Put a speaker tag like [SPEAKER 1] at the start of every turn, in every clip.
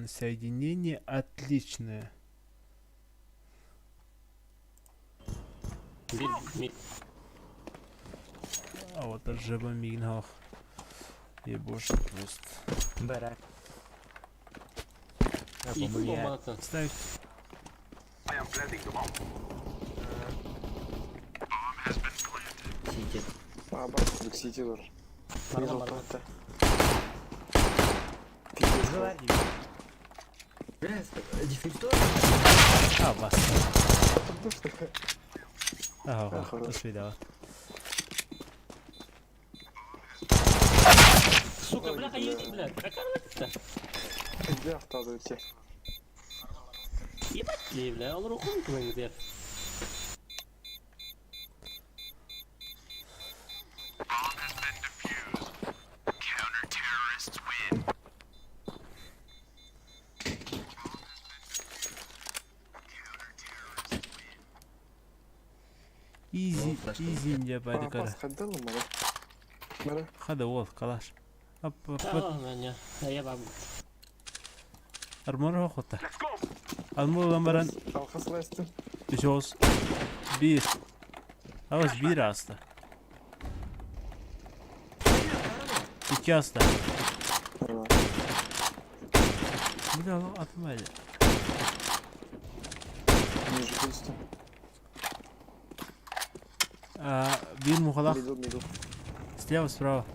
[SPEAKER 1] Соединение отличное. А вот ожиба мигнах. Ебошь просто.
[SPEAKER 2] Барак.
[SPEAKER 1] Ставь.
[SPEAKER 2] Сити.
[SPEAKER 3] Бak City var.
[SPEAKER 2] Нормально. Желание. Дефектор.
[SPEAKER 1] А, бас.
[SPEAKER 3] Просто
[SPEAKER 1] Ага,
[SPEAKER 3] хорошо.
[SPEAKER 1] до свидания.
[SPEAKER 4] Сука, бляха, еди, блядь. Какая разница?
[SPEAKER 3] Где автодойти?
[SPEAKER 4] Ебать ли, бля, он руку выкинул где.
[SPEAKER 1] Изи мне байдыкара.
[SPEAKER 3] Бас ходил мı? Mara.
[SPEAKER 1] Hadi ol kalaş. Ап,
[SPEAKER 4] Не, я вам.
[SPEAKER 1] Armor hoqta. Almur lamaran
[SPEAKER 3] Alkaslaştım.
[SPEAKER 1] Jos 1. Ağız 1 hasta. 2 hasta. Bir daha atmayla.
[SPEAKER 3] Ниже пусто.
[SPEAKER 1] Bir muhalak.
[SPEAKER 3] Middle.
[SPEAKER 1] Слева, справа.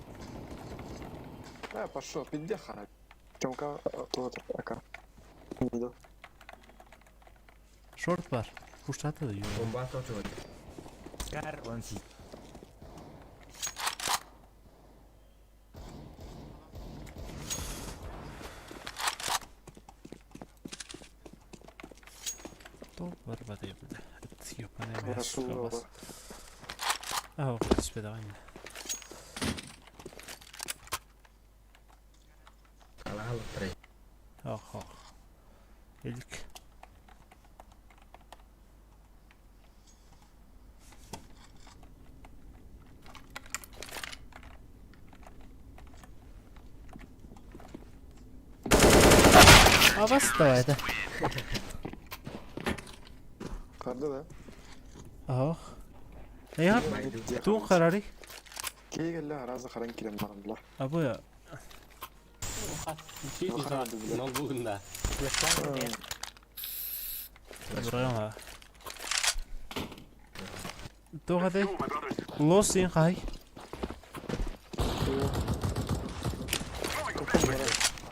[SPEAKER 3] Пошел, иди харать. Тёмка, вот, ака. Middle.
[SPEAKER 1] Short var. Kuşatı da yiyor.
[SPEAKER 2] Bomba atıyor. Kar on si.
[SPEAKER 1] Top var badayım da. Ёбаный
[SPEAKER 3] Хорошо.
[SPEAKER 1] мясо. А, в принципе, давай.
[SPEAKER 2] Kalah lu pre.
[SPEAKER 1] Ах. Эльк. А восставай это.
[SPEAKER 3] Karda da.
[SPEAKER 1] Ах. Ya, tu kararı.
[SPEAKER 3] Keye geldi arazi karan kirem var Allah.
[SPEAKER 1] Abi
[SPEAKER 4] Нол бүгінда.
[SPEAKER 1] buraya ha. Tu hadi. Los in kay.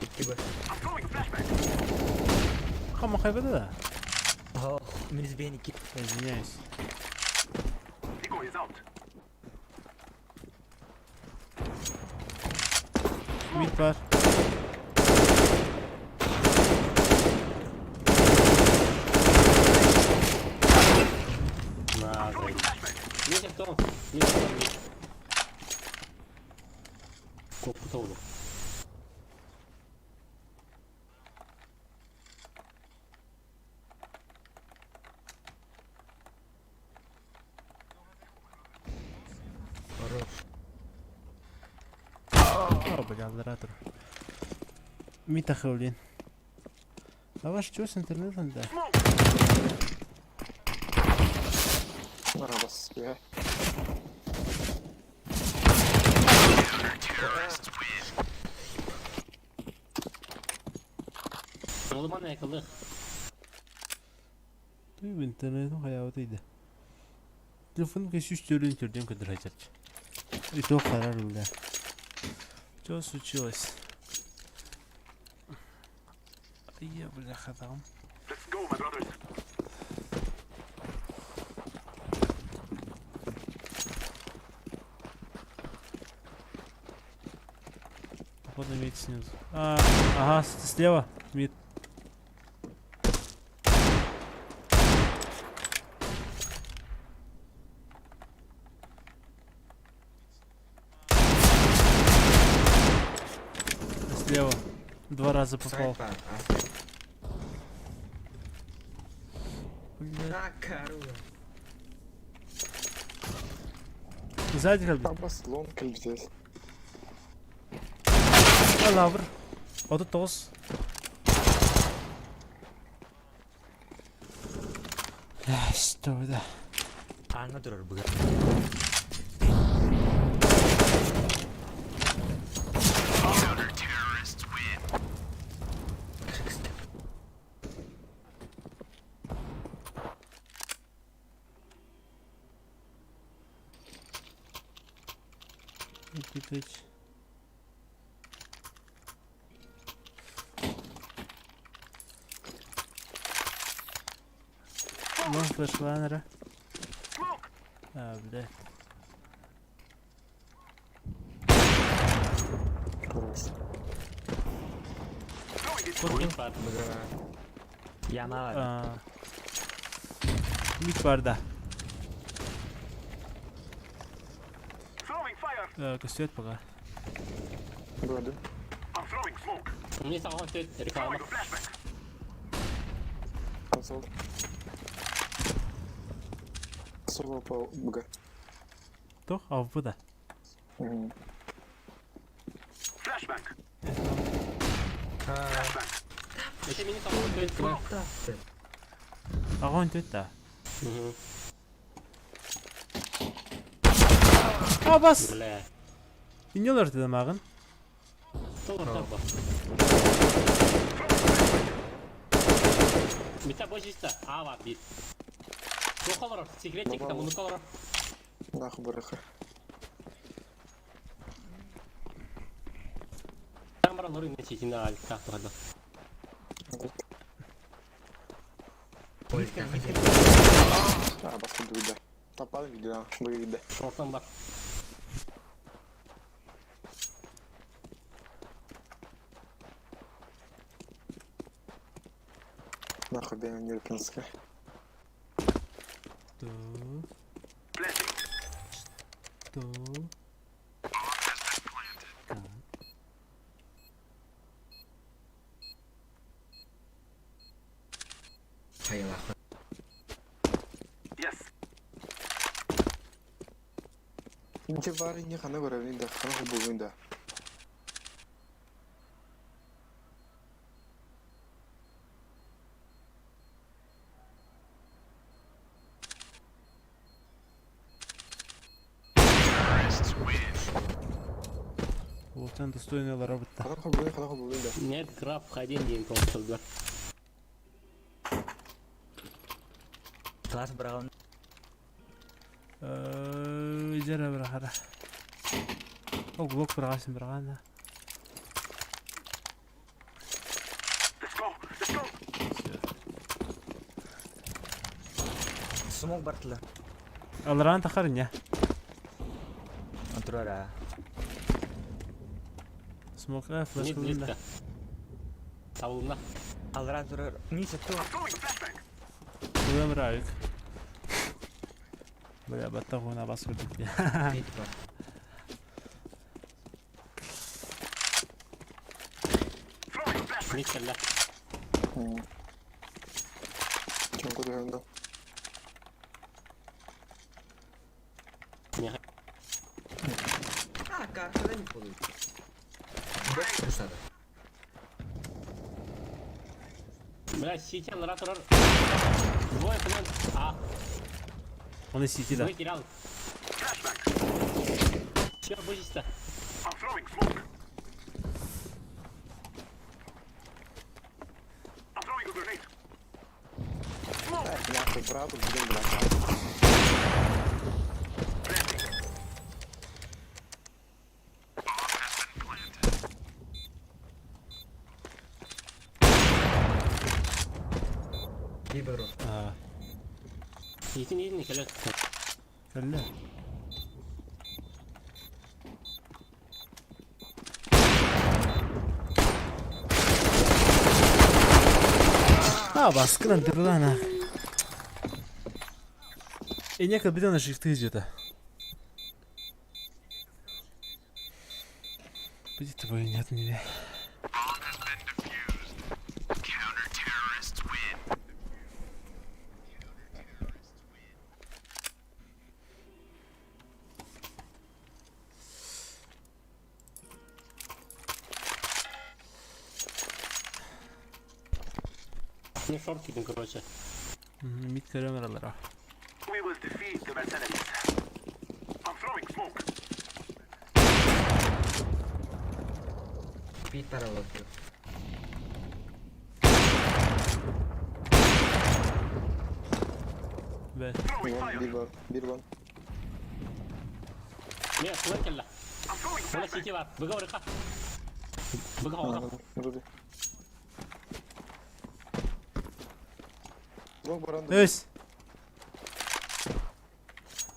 [SPEAKER 2] İki bak.
[SPEAKER 1] Kama kaybede de.
[SPEAKER 2] Oh, minus beni iki.
[SPEAKER 1] Извиняюсь. Mid var.
[SPEAKER 4] Есть кто? Koptu oldu.
[SPEAKER 1] О, бля, модератор. Мита Хеулин. А ваш что с интернетом, да?
[SPEAKER 3] Arabası ya.
[SPEAKER 4] Oğlum bana yakıldı.
[SPEAKER 1] Ты интернетом hayatıydı. Telefonum keşiş türlü türden kadar И то харар бля. Что случилось? Я, бля, ходам. Походу мид снизу. Ага, слева мид. Слева. 2 раза попал.
[SPEAKER 2] Сайт var.
[SPEAKER 1] Бля.
[SPEAKER 2] Карула.
[SPEAKER 1] Сзади как бы.
[SPEAKER 3] Abbas long kill здесь.
[SPEAKER 1] Лавр. Вот 9. Что да?
[SPEAKER 2] Аңа durur bugün.
[SPEAKER 1] Купить. Ну, флешлайнера. А, блядь.
[SPEAKER 3] Хорош.
[SPEAKER 4] Mid var.
[SPEAKER 2] Yana var.
[SPEAKER 1] Mid var da. Көсет пока.
[SPEAKER 3] Gördüm.
[SPEAKER 4] Mid sağ tüt. Reklama.
[SPEAKER 3] Konsol. Sol упал Б.
[SPEAKER 1] Toch? Of bu da.
[SPEAKER 4] İşte mini sağ tüt.
[SPEAKER 2] Fantastic.
[SPEAKER 1] Ағон төт та. Бас!
[SPEAKER 4] Бля.
[SPEAKER 1] Инелер дедім ағын.
[SPEAKER 4] Sol orta bu. Bitta boş işte. A var bir. Yok olur. Секретик там bunu olur.
[SPEAKER 3] Нахуй бараха.
[SPEAKER 4] Там бар лорин не читин al tahta hadi.
[SPEAKER 3] Басқа дүрді. Таппадым видео. Бұл видео.
[SPEAKER 4] Short'tan bak.
[SPEAKER 3] Нахуй бен Нюркинска.
[SPEAKER 1] Ту.
[SPEAKER 2] Hayırlı.
[SPEAKER 3] Инче бары не хана көрәвен дә, хана хубуын да.
[SPEAKER 1] Олтан достойный работа.
[SPEAKER 3] Хана хубуын да.
[SPEAKER 4] Нет, краб ходин дейін консолға.
[SPEAKER 2] Класс бұрағын.
[SPEAKER 1] Жара бір қара. Ол блок бірғасын бірғаны.
[SPEAKER 2] Смог бартылы.
[SPEAKER 1] Алыран тақарын я.
[SPEAKER 2] Отырар а.
[SPEAKER 1] Смока флеш
[SPEAKER 4] Mid
[SPEAKER 1] кылында.
[SPEAKER 4] blit'te. Savunma.
[SPEAKER 2] Алыран тұрар. Несі тұр?
[SPEAKER 1] Кылым райык. Бля, баттағуына бас көрдік.
[SPEAKER 2] Нейді бар.
[SPEAKER 4] Mid kelle.
[SPEAKER 3] Чем көрәвен да.
[SPEAKER 2] А, каршыда не получится. Бэк тұрсады.
[SPEAKER 4] Бля, сити алыра тұрар. Двое кынан. А,
[SPEAKER 1] Оны сети да.
[SPEAKER 4] двое терял. Все, бош işte.
[SPEAKER 3] Нахуй правду будем брать.
[SPEAKER 2] Bir bro.
[SPEAKER 4] Yiğitin kelle.
[SPEAKER 1] Кәлі. Баскынан дырлана. Нека бедена шифты идет. Будет твой нет не.
[SPEAKER 4] Не шорт кидим, короче.
[SPEAKER 1] Mid kameralara.
[SPEAKER 5] We will defeat the mercenaries. I'm throwing smoke.
[SPEAKER 2] Pit tarafı bakıyor.
[SPEAKER 1] Ve
[SPEAKER 5] Throwing fire.
[SPEAKER 3] Bir var.
[SPEAKER 4] Mira, sube kalla.
[SPEAKER 5] I'm throwing
[SPEAKER 4] Wala
[SPEAKER 5] flashbang.
[SPEAKER 4] CT var. Baga oraya. Baga oraya.
[SPEAKER 3] Rudy. Bak baranda.
[SPEAKER 1] öz.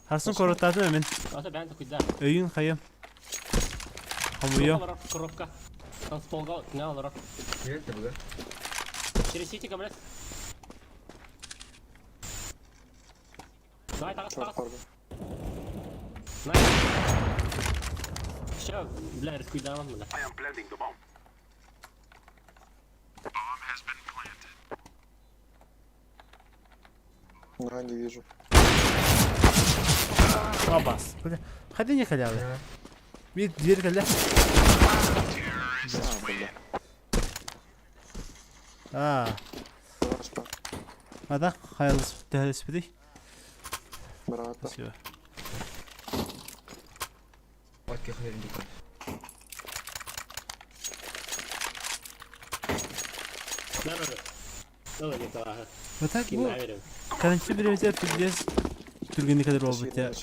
[SPEAKER 1] Harsın korotadın hemen.
[SPEAKER 4] Asa ben de kuyda.
[SPEAKER 1] Öyün kayım. Hamuyo.
[SPEAKER 4] Коробка. Там с полга не алır.
[SPEAKER 2] Nerede bu?
[SPEAKER 4] Через CT камера. Давай, так,
[SPEAKER 3] Çok
[SPEAKER 4] так.
[SPEAKER 3] pardon.
[SPEAKER 4] Nice. Все, бля, раскуйдавам, бля.
[SPEAKER 5] I am planting the bomb. Bomb has been planted.
[SPEAKER 3] Ага, не вижу.
[SPEAKER 1] Абас. Бля. Hadi ne kaldı?
[SPEAKER 2] Ha.
[SPEAKER 1] Bir diğer kaldı.
[SPEAKER 5] Terrorists win.
[SPEAKER 1] Aa.
[SPEAKER 3] Flashbang.
[SPEAKER 1] Ada hayalız tehlisbidi.
[SPEAKER 3] Bravo.
[SPEAKER 1] Все.
[SPEAKER 2] Bak yakıyorum dikkat.
[SPEAKER 4] Lan öyle. Öyle bir daha.
[SPEAKER 1] Ve tak
[SPEAKER 4] Kim
[SPEAKER 1] bu
[SPEAKER 4] ne verim?
[SPEAKER 1] kançı birimize yapacağız. Türgünlük kadar oldu ya.
[SPEAKER 5] I'm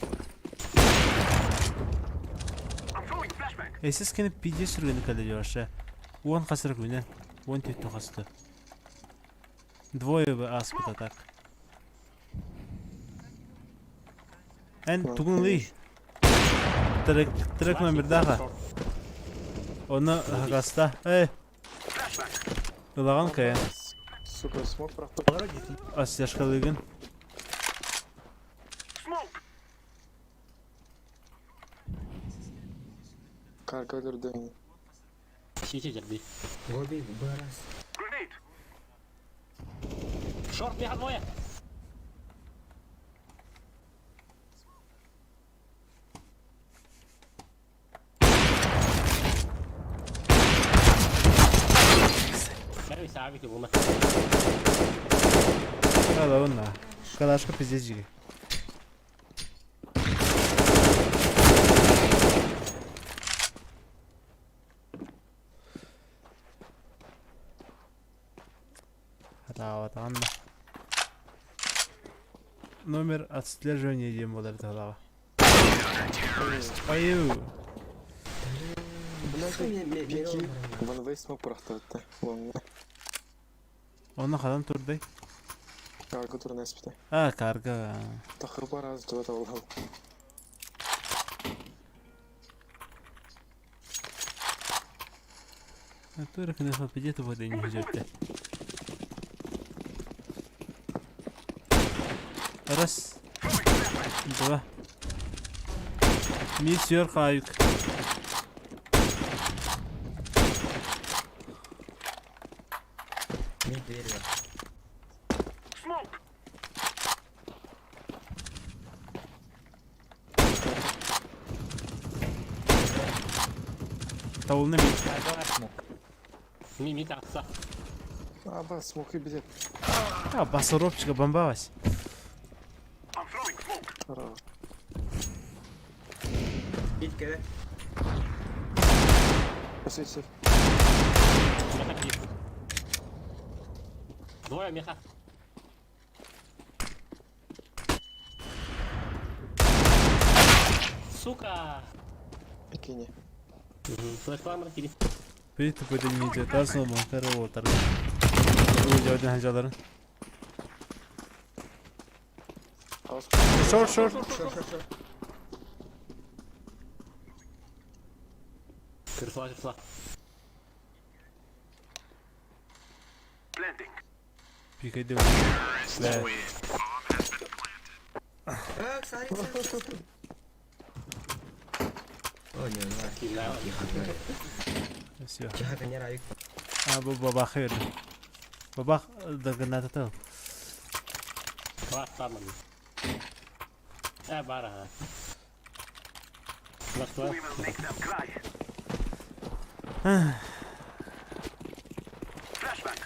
[SPEAKER 5] throwing flashbang.
[SPEAKER 1] Esas kene pidye sürgünlük kadar yaşa. Он хасрак менен. Он тет тохасты. Двое бы аспыта так. Эн тугунли. Трек номер даха. Оны хагаста.
[SPEAKER 5] Flashbang.
[SPEAKER 1] Ылаган кайын.
[SPEAKER 3] Сука, смог проход.
[SPEAKER 1] Асяшкалыгын.
[SPEAKER 5] Smoke.
[SPEAKER 3] Karga gördüğün.
[SPEAKER 4] CT жерде.
[SPEAKER 2] Гоби, барас.
[SPEAKER 5] Grenade.
[SPEAKER 4] Шорт бега двое. Первый сабик его.
[SPEAKER 1] Кала онна. Калашка пиздежиги. Атаан. Номер отслеживания дем болар талава. Аю.
[SPEAKER 3] Peki. One way smoke bıraktı. Long.
[SPEAKER 1] Оны кадан турдай?
[SPEAKER 3] Karga turun espite.
[SPEAKER 1] А, карга.
[SPEAKER 3] Takı var az tuva da olalım.
[SPEAKER 1] Турик не попадет в воды не идёт. Раз. Два. Миссер Хаюк.
[SPEAKER 2] Mid deri var.
[SPEAKER 5] Smoke.
[SPEAKER 1] Тавулны мид.
[SPEAKER 4] Мими такса.
[SPEAKER 3] Aba smoke'u bize.
[SPEAKER 1] А, басоропчика бомбалась.
[SPEAKER 5] I'm throwing smoke.
[SPEAKER 3] Bravo.
[SPEAKER 2] Mid kere.
[SPEAKER 3] Посвети.
[SPEAKER 4] Меха пиздит. Двое меха. Сука.
[SPEAKER 3] Bikini.
[SPEAKER 4] Флешбам rakili.
[SPEAKER 1] Bir tıpı dinleyeceğiz. Daha sonra muhtarı ortarı. Bu cevden hacaların.
[SPEAKER 3] Az.
[SPEAKER 1] Short short.
[SPEAKER 4] Kırfla kırfla.
[SPEAKER 5] Planting.
[SPEAKER 1] Bir kaydı.
[SPEAKER 5] Terrorists
[SPEAKER 1] Ve
[SPEAKER 5] win. Bomb has been planted.
[SPEAKER 2] Aa, sari. Oh nie, no.
[SPEAKER 4] Kimler var?
[SPEAKER 1] все.
[SPEAKER 2] Cihat nie rayık.
[SPEAKER 1] А, баба хэр. Баба да гната.
[SPEAKER 4] Var tamam. Bara ha. Başka var.
[SPEAKER 5] We will make them cry. Flashbang.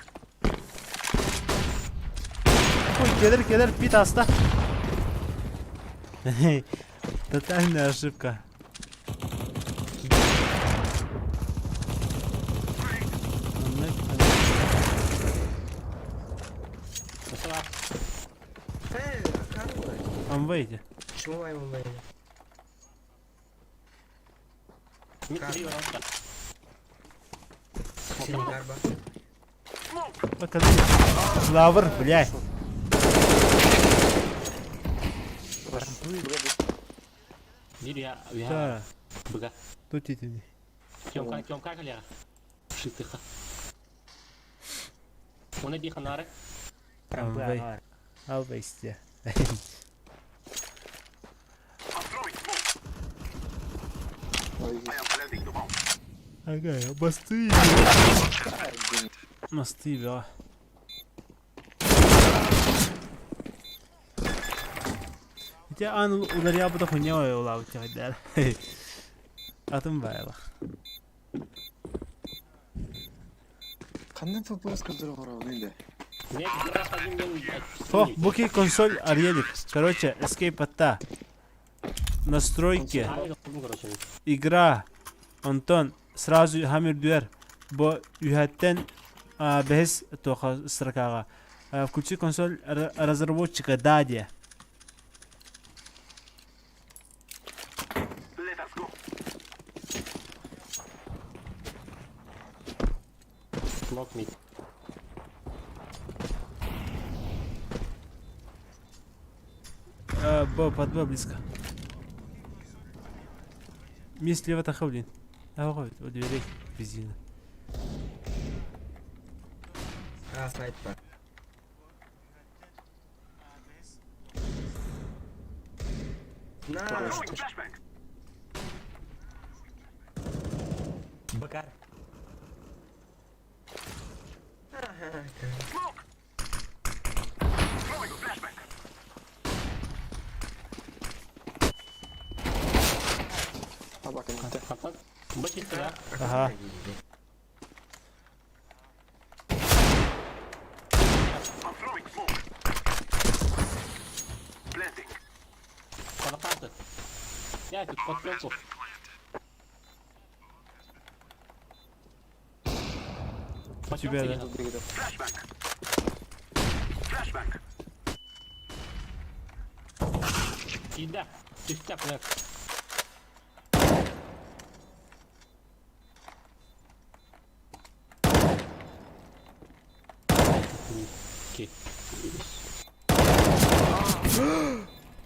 [SPEAKER 1] Ой, Gelir pit hasta. Тотальная ошибка.
[SPEAKER 4] Mesela
[SPEAKER 2] Akar mı?
[SPEAKER 1] Он выйдет.
[SPEAKER 2] Почему я его выйду?
[SPEAKER 4] mid giriyor orada.
[SPEAKER 2] Синий гарба.
[SPEAKER 1] Покажи. Флавр, блядь.
[SPEAKER 4] Bir ya. Ya.
[SPEAKER 1] Да.
[SPEAKER 4] Бга.
[SPEAKER 1] Тут иди.
[SPEAKER 4] Кёмка калера. Шитыха. Ona bir kanarı.
[SPEAKER 1] Он выйдет. Алвейсте.
[SPEAKER 5] I'm throwing smoke. I am planting the bomb.
[SPEAKER 1] Ага, мосты. Мосты, да. Хотя ан ударя bu da хуйня ола у тебя der. Atım bayla.
[SPEAKER 3] Қандай фпс кадр бар енді?
[SPEAKER 4] Ne biraz hadi ben.
[SPEAKER 1] О, буки консоль Ариэлик. Короче, escape отта. Настройки.
[SPEAKER 4] Hayır, bu короче.
[SPEAKER 1] Игра. Антон, сразу хамир дуэр. Бо юхаттен бехес тоха строкага. Включи консоль разработчика Дадя.
[SPEAKER 5] Let us go.
[SPEAKER 4] Smoke mid.
[SPEAKER 1] Бо, под Б близко. Ми слева тахавлин. Давай, у дверей резина.
[SPEAKER 2] А, снайпер. На!
[SPEAKER 5] Throwing flashbang.
[SPEAKER 2] Бакар.
[SPEAKER 5] Smoke. Throwing flashbang.
[SPEAKER 3] Бак енді.
[SPEAKER 4] Kapat. Başı sıra.
[SPEAKER 1] Ага.
[SPEAKER 5] I'm throwing smoke. Planting.
[SPEAKER 4] Kapatı. Ya tut patlıyorum.
[SPEAKER 1] Тебя, да.
[SPEAKER 5] Flashbang. Flashbang.
[SPEAKER 4] İde. Çifte plak. Ki.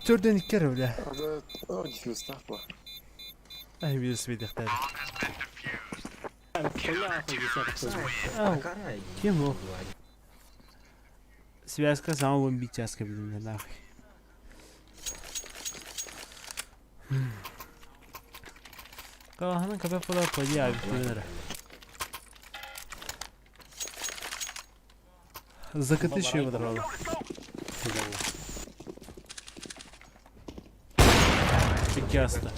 [SPEAKER 1] Төрден iki kere öyle.
[SPEAKER 3] Ада, о, дефьюз, нахуй.
[SPEAKER 1] Ay bir speed ihtiyacı.
[SPEAKER 4] Konya koyuyor.
[SPEAKER 2] Бакара.
[SPEAKER 1] Kim o? Связка самого бомбическая, блин, нахуй. Калаханın köpek balığı koyuyor abi bunlara. Zakıtı şey var oğlum. İki hasta.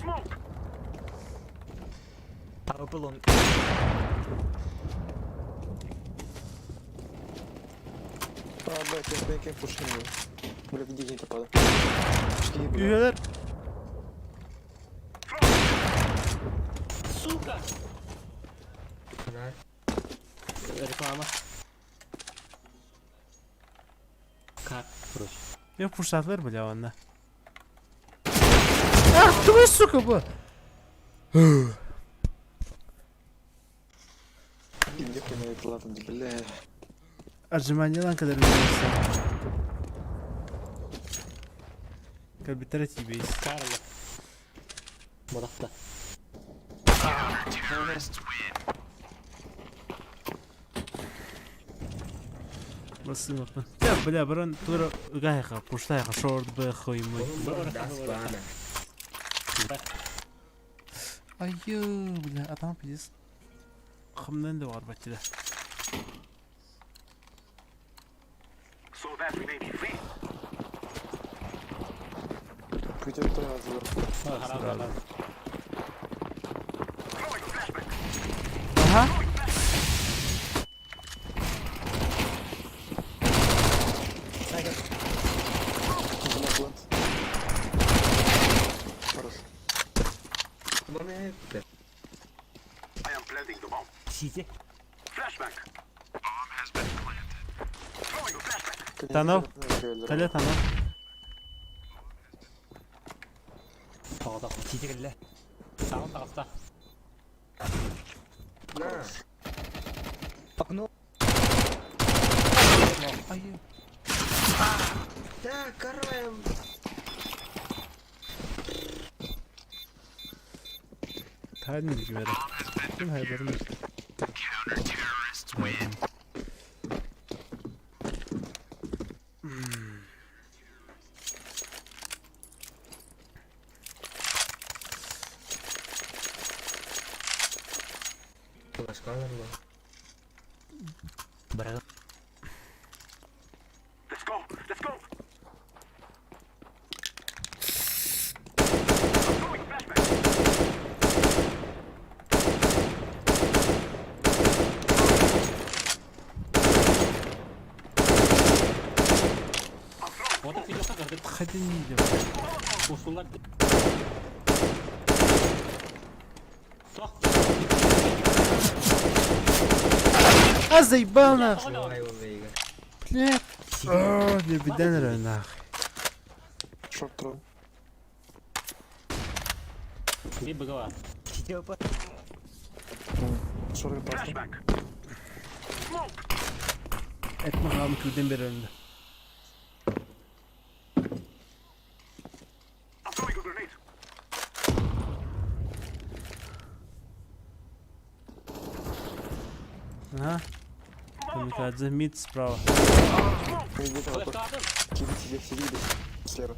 [SPEAKER 5] Smoke.
[SPEAKER 3] Бэкэм пушим. Бля, где не попал?
[SPEAKER 1] Üyeler.
[SPEAKER 4] Сука!
[SPEAKER 2] Фонарь.
[SPEAKER 4] Reklama. Kart. Proş.
[SPEAKER 1] Yok fırsatlar bile onda. Ah, твой сука bu.
[SPEAKER 3] Где ты мои платы, бля?
[SPEAKER 1] Arjumaniyadan kadar bilmiyorsun. Kalbitara TB'yiz.
[SPEAKER 4] Karlı. Modakta.
[SPEAKER 1] Nasıl bakın? Ya bля, баран тура гайха, пуштайха, шорт б хуй мой.
[SPEAKER 2] Он даст бана.
[SPEAKER 1] Ayyo, bля, adam pis. Xımdan da var bakçıda.
[SPEAKER 5] So that we may be free.
[SPEAKER 3] Путер тоже разговор.
[SPEAKER 4] Harap.
[SPEAKER 5] Throwing flashbang.
[SPEAKER 1] Aha.
[SPEAKER 2] Bomb hep.
[SPEAKER 5] I am planting the bomb.
[SPEAKER 4] CT.
[SPEAKER 5] Flashbang. Bomb has been planted. Throwing a flashbang.
[SPEAKER 1] Tunnel.
[SPEAKER 3] Öldür.
[SPEAKER 1] Kale tamam.
[SPEAKER 4] Sağda. CT geldi. Sağ tarafta.
[SPEAKER 2] Na.
[SPEAKER 1] Hayır.
[SPEAKER 2] Ya karım.
[SPEAKER 1] Tahmin mi güvere? Kim haberim yok. Gördüm.
[SPEAKER 2] Başkalar mı?
[SPEAKER 4] Bırak.
[SPEAKER 5] Let's go. Let's go. Throwing flashbang.
[SPEAKER 4] Orada filosa gördük.
[SPEAKER 1] Hadi ne diyorum.
[SPEAKER 4] Usullar. Sok.
[SPEAKER 1] А заебал нахуй.
[SPEAKER 2] Давай его вейга.
[SPEAKER 1] Блядь. О, не беда нахуй.
[SPEAKER 3] Шорт трон.
[SPEAKER 4] Bir bug'a var.
[SPEAKER 3] Шорт пас.
[SPEAKER 5] Flashbang. Smoke.
[SPEAKER 1] Etme kaldı kürden beri önünde.
[SPEAKER 5] I'm throwing a grenade.
[SPEAKER 1] Ага. Камикадзе, мид справа.
[SPEAKER 3] Иди там,
[SPEAKER 4] Flash kaldım.
[SPEAKER 3] сиди. Слева.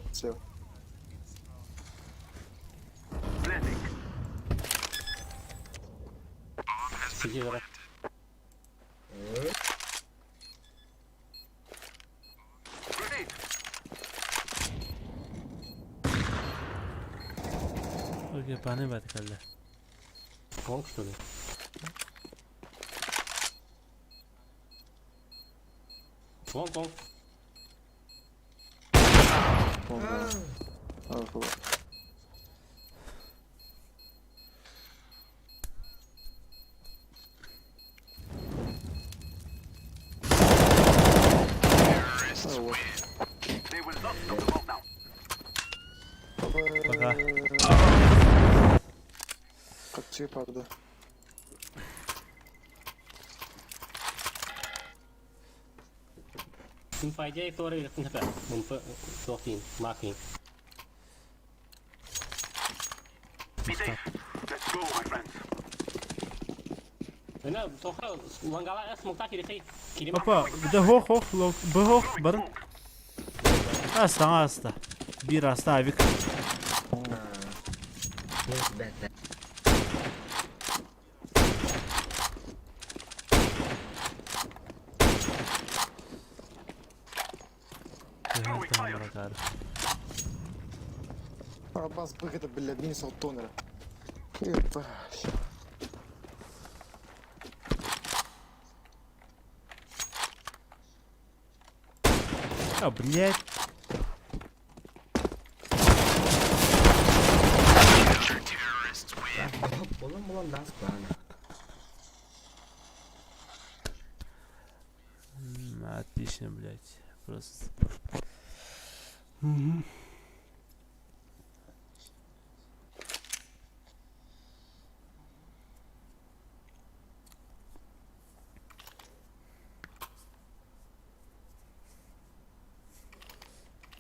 [SPEAKER 5] Planting.
[SPEAKER 4] CT olarak.
[SPEAKER 5] Grenade.
[SPEAKER 1] Okey, pane baat कर ले.
[SPEAKER 4] Konk söylüyor. Konk.
[SPEAKER 5] They will not stop the bomb now.
[SPEAKER 1] Пока.
[SPEAKER 3] Как правда.
[SPEAKER 4] Şimdi faydaya sonra yakın tepe. Mumpa soğutayım. Marking.
[SPEAKER 5] Be safe. Let's go, my friends.
[SPEAKER 4] Öyle sonra Wangala smoke'ta kilise. Kilim.
[SPEAKER 1] Опа, да хох, лок, бхох, барın. Aslan hasta. Bir hasta avik.
[SPEAKER 2] Yes, bad.
[SPEAKER 3] Аббас быгыта, блядь, не салтонера. Ебать.
[SPEAKER 1] А, блядь.
[SPEAKER 2] Bolon das bana.
[SPEAKER 1] Отлично, блядь. Просто.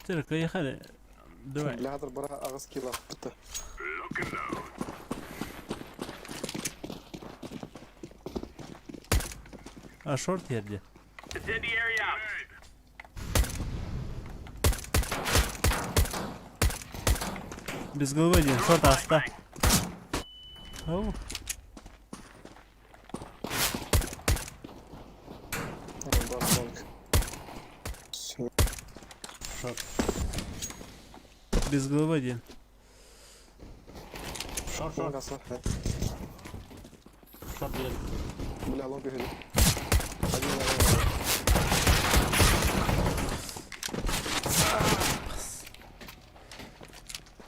[SPEAKER 1] ترى يا خالي دواعي.
[SPEAKER 3] Бля, хадыр бара ағыз кила бітті.
[SPEAKER 5] Lock and load.
[SPEAKER 1] А шорт yerде.
[SPEAKER 5] Incendiary out.
[SPEAKER 1] Без головы один, шорт аста. Оу.
[SPEAKER 3] Бас банк.
[SPEAKER 1] Без головы один.
[SPEAKER 4] Short.
[SPEAKER 3] Гасла.
[SPEAKER 4] Short bir.
[SPEAKER 3] Бля, лонг бігали.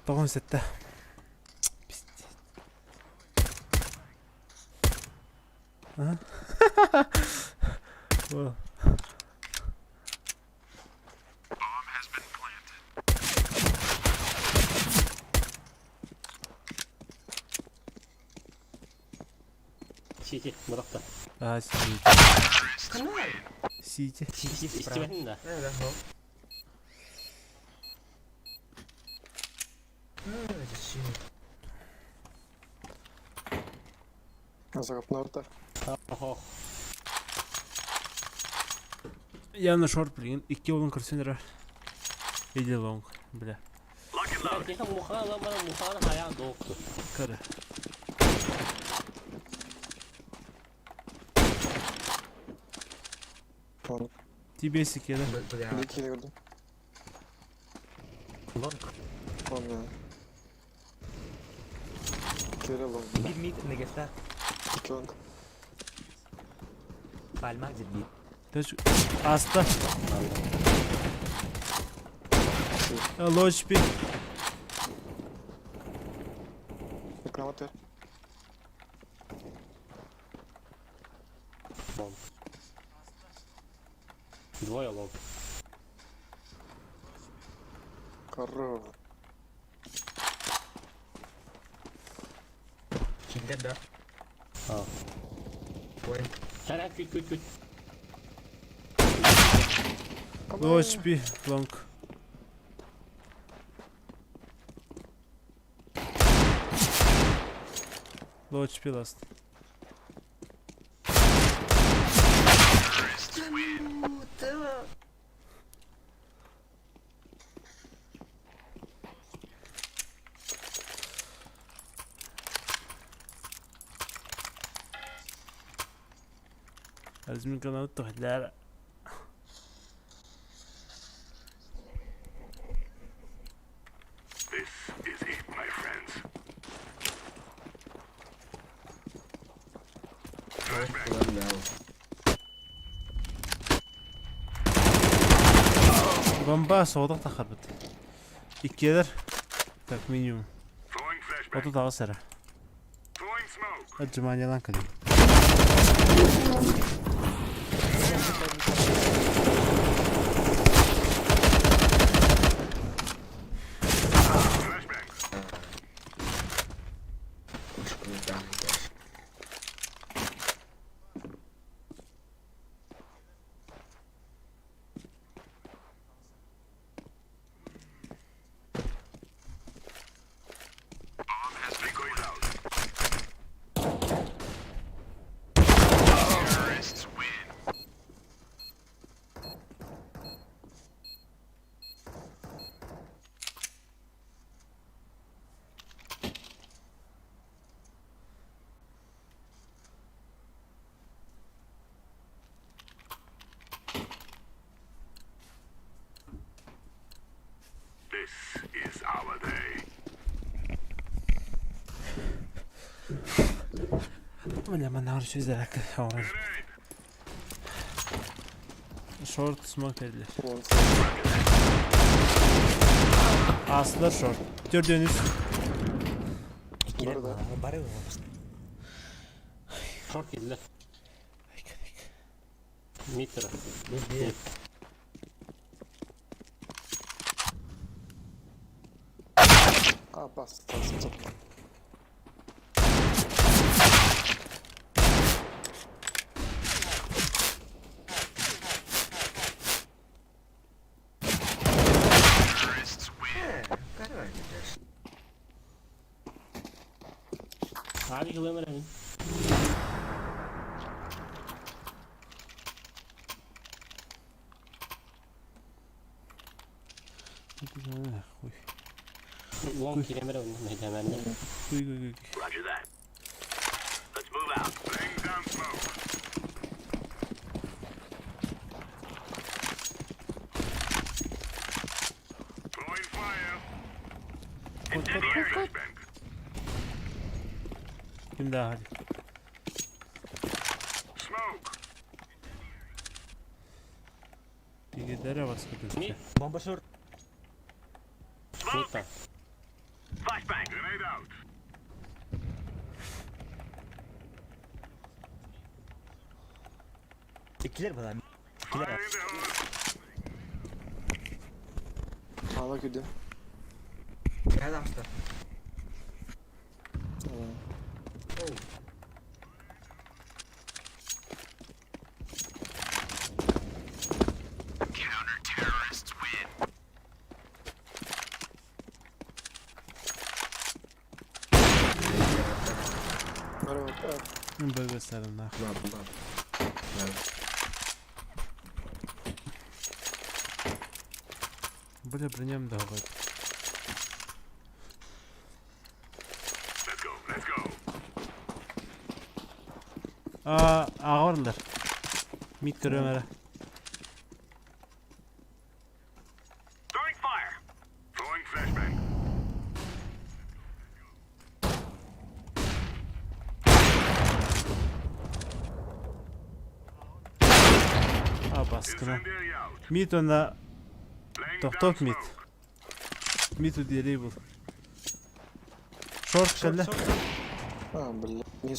[SPEAKER 1] Погон сетте. Пиздец. Oh.
[SPEAKER 4] CT бұрақта.
[SPEAKER 1] Сиди.
[SPEAKER 2] Канал.
[SPEAKER 1] Сиди.
[SPEAKER 4] Истемедің да.
[SPEAKER 2] Да, хоп. Зачем?
[SPEAKER 3] Азагап нарта.
[SPEAKER 4] Охо.
[SPEAKER 1] Явно шорт блин. 2 olun kırsınlar. Или long. Бля.
[SPEAKER 5] Lock and load.
[SPEAKER 4] Тиха мұхана бана мұхана хаян доқты.
[SPEAKER 1] Karı.
[SPEAKER 3] Tamam.
[SPEAKER 1] TB sikeli.
[SPEAKER 2] Бля.
[SPEAKER 3] Bir kere gördüm. Tamam ya. Kere long.
[SPEAKER 6] Bir mid negefta.
[SPEAKER 3] İki long.
[SPEAKER 6] Palma ciddi.
[SPEAKER 1] Taş hasta. Low HP.
[SPEAKER 3] Reklamat ver.
[SPEAKER 4] Бом. Двое лоб.
[SPEAKER 3] Karro.
[SPEAKER 2] Kindet da.
[SPEAKER 4] Ha.
[SPEAKER 2] Ой.
[SPEAKER 4] Sen küt.
[SPEAKER 1] Low HP. Long. Low HP last. لازم كنا نطلع لا
[SPEAKER 5] This is it, my friends.
[SPEAKER 2] Bля.
[SPEAKER 1] Bomba soğuda takardı. 2 yer. Tak minimum.
[SPEAKER 5] Throwing flashbang.
[SPEAKER 1] Otu daha sera.
[SPEAKER 5] Throwing smoke.
[SPEAKER 1] Acımanya lan kalayım.
[SPEAKER 5] Flashbang.
[SPEAKER 2] Уж круто.
[SPEAKER 5] Decoy out. This is our day.
[SPEAKER 1] Öyle ben daha şey izleyerek.
[SPEAKER 5] Grenade.
[SPEAKER 1] Short smoke edilir.
[SPEAKER 3] Long.
[SPEAKER 1] Aslar short. Gördüğünüz.
[SPEAKER 6] Kira
[SPEAKER 3] Burada.
[SPEAKER 6] baru.
[SPEAKER 4] Short girdiler. Mid tarafı.
[SPEAKER 2] Bir.
[SPEAKER 3] Aa bas. Tamam.
[SPEAKER 2] Karar gider.
[SPEAKER 4] Abi yılamayın emin.
[SPEAKER 1] Uy.
[SPEAKER 4] Long kilemere oynamaydı hemen de.
[SPEAKER 1] Uy.
[SPEAKER 5] Roger that. Let's move out. Laying down smoke. Throwing fire. Incendiary flashbang.
[SPEAKER 1] Kim daha hadi.
[SPEAKER 5] Smoke.
[SPEAKER 1] Bir gidere baskı
[SPEAKER 4] Mid.
[SPEAKER 6] Bomba short.
[SPEAKER 4] Mid
[SPEAKER 5] Smoke.
[SPEAKER 4] taraf.
[SPEAKER 5] Flashbang. Grenade out.
[SPEAKER 6] Mid'ler bana.
[SPEAKER 5] Fire in the hole.
[SPEAKER 3] Hala gidiyor.
[SPEAKER 2] Geldi Amsterdam. Oh.
[SPEAKER 3] Böyle bak. Evet.
[SPEAKER 1] Böyle gösterdim daha.
[SPEAKER 2] Ulan. Evet.
[SPEAKER 1] Böyle brinjam da hava.
[SPEAKER 5] Let's go. Let's go.
[SPEAKER 1] Ağırlar. Mid kırıyorum hele.
[SPEAKER 5] Throwing fire. Throwing flashbang.
[SPEAKER 1] Baskına.
[SPEAKER 5] Incendiary out.
[SPEAKER 1] Mid onda
[SPEAKER 5] Laying
[SPEAKER 1] top
[SPEAKER 5] down
[SPEAKER 1] mid.
[SPEAKER 5] smoke.
[SPEAKER 1] Mid u diye label. Short şöyle.
[SPEAKER 3] Блин. Не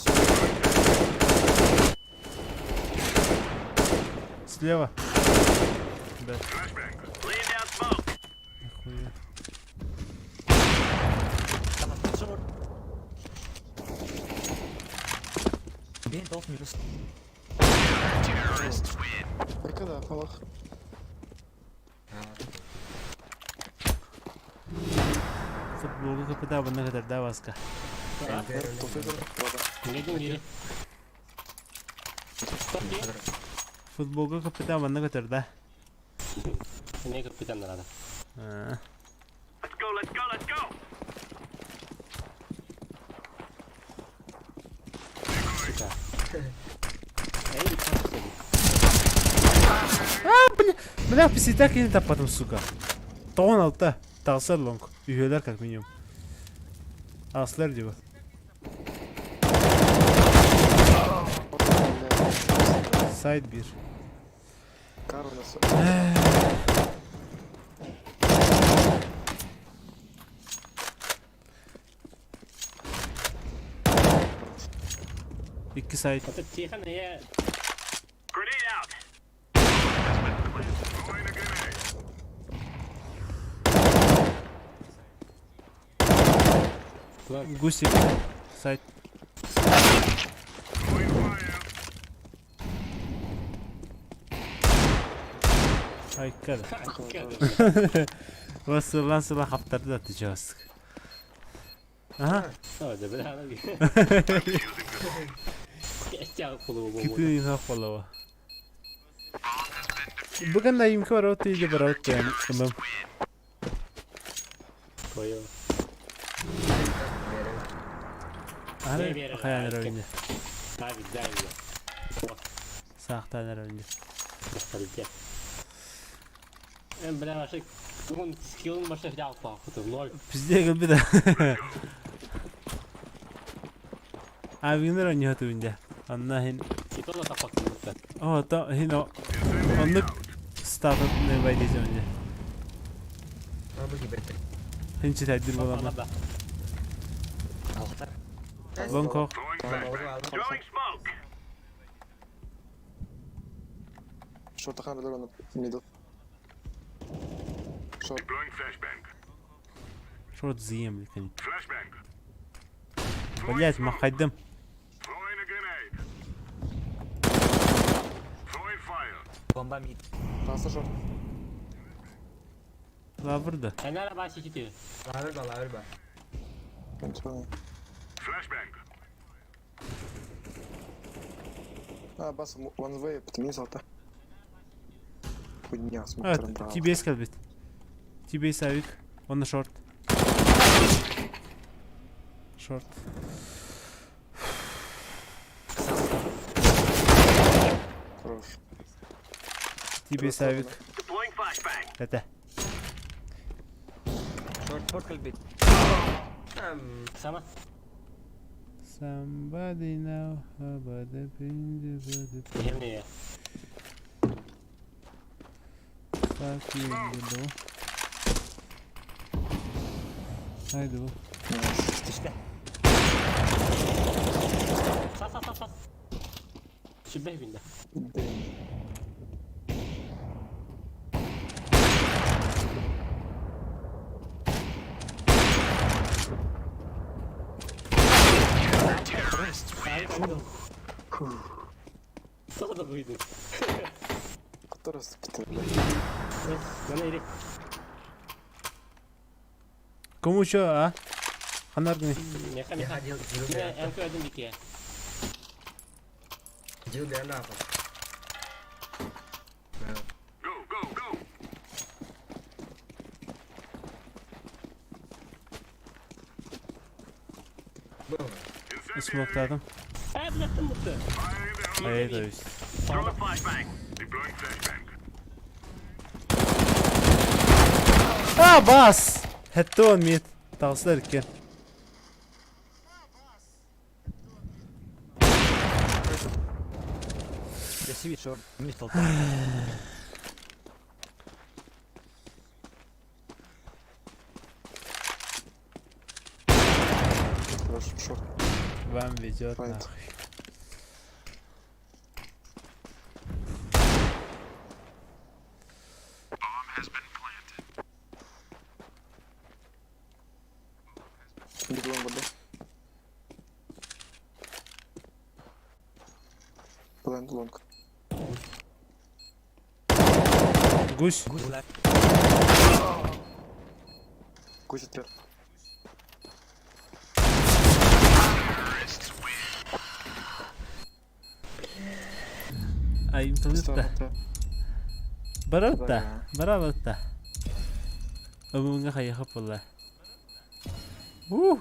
[SPEAKER 1] Слева. Да.
[SPEAKER 5] Flashbang. Laying down smoke.
[SPEAKER 1] Хуя.
[SPEAKER 6] Beni dolmuyoruz.
[SPEAKER 3] Bekle de falan.
[SPEAKER 1] Futbolu kapıda bana kadar daha başka.
[SPEAKER 3] Topu burada.
[SPEAKER 4] Gidin geri. Okey.
[SPEAKER 1] Futbolu kapıda bana kadar da.
[SPEAKER 4] Ne kapitanlar ada.
[SPEAKER 1] Ha.
[SPEAKER 5] Let's go. Let's go. Let's go.
[SPEAKER 4] Эй, как ты?
[SPEAKER 1] Бля, писитак не тапатым, сука. Тоғын алты. Тағысар лонг. Үйелер как минимум. Аслар диyor. Side 1.
[SPEAKER 3] Kar nasıl?
[SPEAKER 1] İki side.
[SPEAKER 4] Это тихо, но я...
[SPEAKER 5] Grenade out. Throwing a grenade.
[SPEAKER 1] Гусик. Side.
[SPEAKER 5] Throwing fire.
[SPEAKER 1] Ay kada.
[SPEAKER 4] Как?
[SPEAKER 1] Sıla haftardı da atacağız. Aha.
[SPEAKER 4] Ой, да бля, ноги. Я стяг полу.
[SPEAKER 1] Kipi inha followa. Bugün de imkan var o teyze bırak yani. Tamam.
[SPEAKER 4] Koyu.
[SPEAKER 1] Hani hayal oyuncu.
[SPEAKER 4] Abi дай мне.
[SPEAKER 1] Sahtalar oyuncu.
[SPEAKER 4] Полетел. Бля, вообще... Он скилл'ın başına взял походу, 0.
[SPEAKER 1] Bizde gel bir de. Abi günler oynuyor oyuncu. Anlayın.
[SPEAKER 4] И то на топак не
[SPEAKER 1] O da hino. Anlık startup ne baydıyız önce.
[SPEAKER 2] Ha bu gibi.
[SPEAKER 1] Hinçi tedbir bulamam.
[SPEAKER 4] да.
[SPEAKER 6] Allah'tan.
[SPEAKER 1] Long kok.
[SPEAKER 5] Throwing
[SPEAKER 2] Tamam
[SPEAKER 5] flashbang.
[SPEAKER 2] oraya aldım.
[SPEAKER 5] Throwing smoke.
[SPEAKER 3] Short kan röra onu. Middle. Short.
[SPEAKER 5] Deploying flashbang.
[SPEAKER 1] Short ziyem lükeni.
[SPEAKER 5] Flashbang.
[SPEAKER 1] Блять, махайдым.
[SPEAKER 5] Throwing a grenade. Throwing fire.
[SPEAKER 6] Bomba mid.
[SPEAKER 3] Pasta short.
[SPEAKER 1] La burada.
[SPEAKER 4] Sen nereye başlayacak?
[SPEAKER 2] Laver be.
[SPEAKER 3] Kontrol.
[SPEAKER 5] Flashbang.
[SPEAKER 3] Бас, one way, подменись алта. Хуйня, с
[SPEAKER 1] Evet,
[SPEAKER 3] мокрым, браво.
[SPEAKER 1] TBS kalbet. TBS avik. On the short. Short.
[SPEAKER 3] Хорош.
[SPEAKER 1] TBS avik.
[SPEAKER 5] Deploying flashbang.
[SPEAKER 1] Ete.
[SPEAKER 6] Short kalbit.
[SPEAKER 4] Сама?
[SPEAKER 1] Somebody now about the body
[SPEAKER 4] Вернее.
[SPEAKER 1] fuck you below. Haydi bu.
[SPEAKER 6] İşte.
[SPEAKER 4] Сас. Şübeh binde.
[SPEAKER 3] Дэнь.
[SPEAKER 4] Soda koyduk.
[SPEAKER 3] Которая спит.
[SPEAKER 4] Bana iri.
[SPEAKER 1] Кому что, а? Ханаргни.
[SPEAKER 4] Ya kan
[SPEAKER 2] Ya, Jill
[SPEAKER 4] Ini
[SPEAKER 2] bilang
[SPEAKER 4] yang kedua dikit ya.
[SPEAKER 2] Jill bilang apa? Nah,
[SPEAKER 5] Go, go, go.
[SPEAKER 2] belum.
[SPEAKER 1] Смоктадым.
[SPEAKER 4] Bıraktım mutlu.
[SPEAKER 1] Ай, то есть.
[SPEAKER 5] Throw a flashbang. Deploying flashbang.
[SPEAKER 1] Бас! Хэттон мид. Тағысылар екен.
[SPEAKER 6] The switch or missile.
[SPEAKER 3] Шо?
[SPEAKER 1] Вам везет
[SPEAKER 3] Right.
[SPEAKER 1] нахуй.
[SPEAKER 3] Big long вода. Blind long.
[SPEAKER 1] Гусь.
[SPEAKER 6] Good luck.
[SPEAKER 3] Кузя трет.
[SPEAKER 1] Ай, имталытта. Баратта. Баралатта. Ömrümde kayıkıp valla.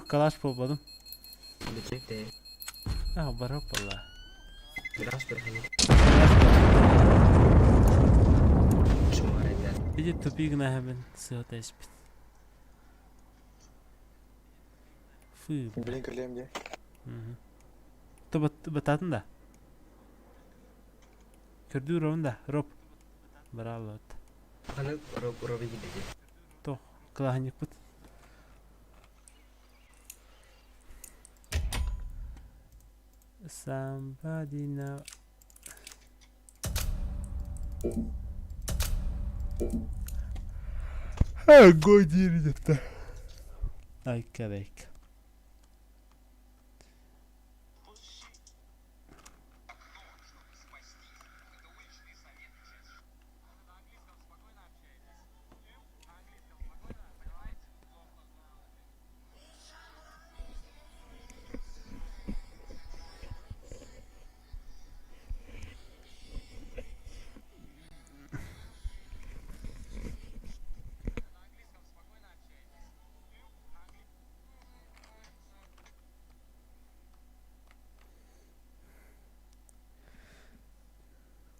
[SPEAKER 1] Kalaş bulmadım.
[SPEAKER 2] Dicek deh.
[SPEAKER 1] Barap valla.
[SPEAKER 2] Jelas berhenti. Semua ada.
[SPEAKER 1] Ece topi gına hemen sıhhat espit. Fı.
[SPEAKER 3] Блин, крылья где?
[SPEAKER 1] Batadın da. Kördü rovun da. Rop. Baralot.
[SPEAKER 2] Karena Robi gede aja.
[SPEAKER 1] Toh. Kelahan yıkpıt. Somebody now. Гой диридепте. Ай, кадайка.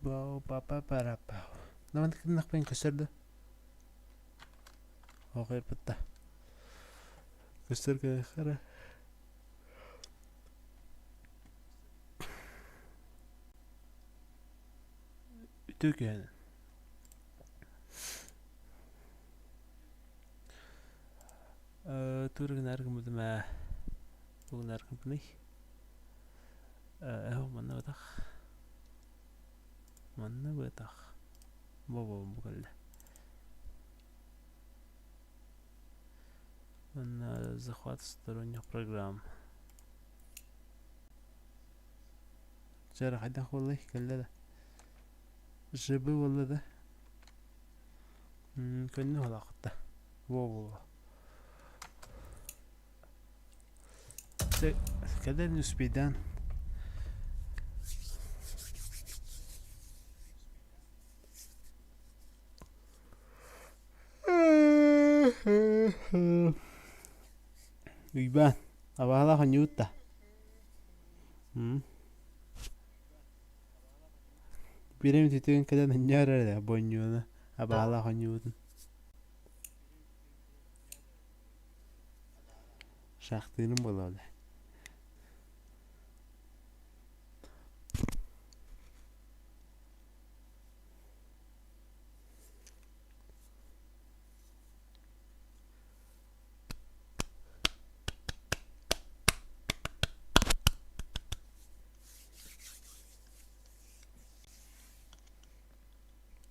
[SPEAKER 1] Bau papa para pau. Naman nak pa yung kusar do. Okay pata. Kusar ka kara. Itu kan. Turun nark mudma. Turun nark mudni. Mana betak. Mana betak. Bawa bukan lah. Mana захват сторонних программ. جرح ده والله كله ده جبه والله ده كأنه لقطة واو كده نسبيدان Iban, abala kanyuta. Birim titun kada nanyara da bonyuna abala kanyuta. Şahtinin bulalı.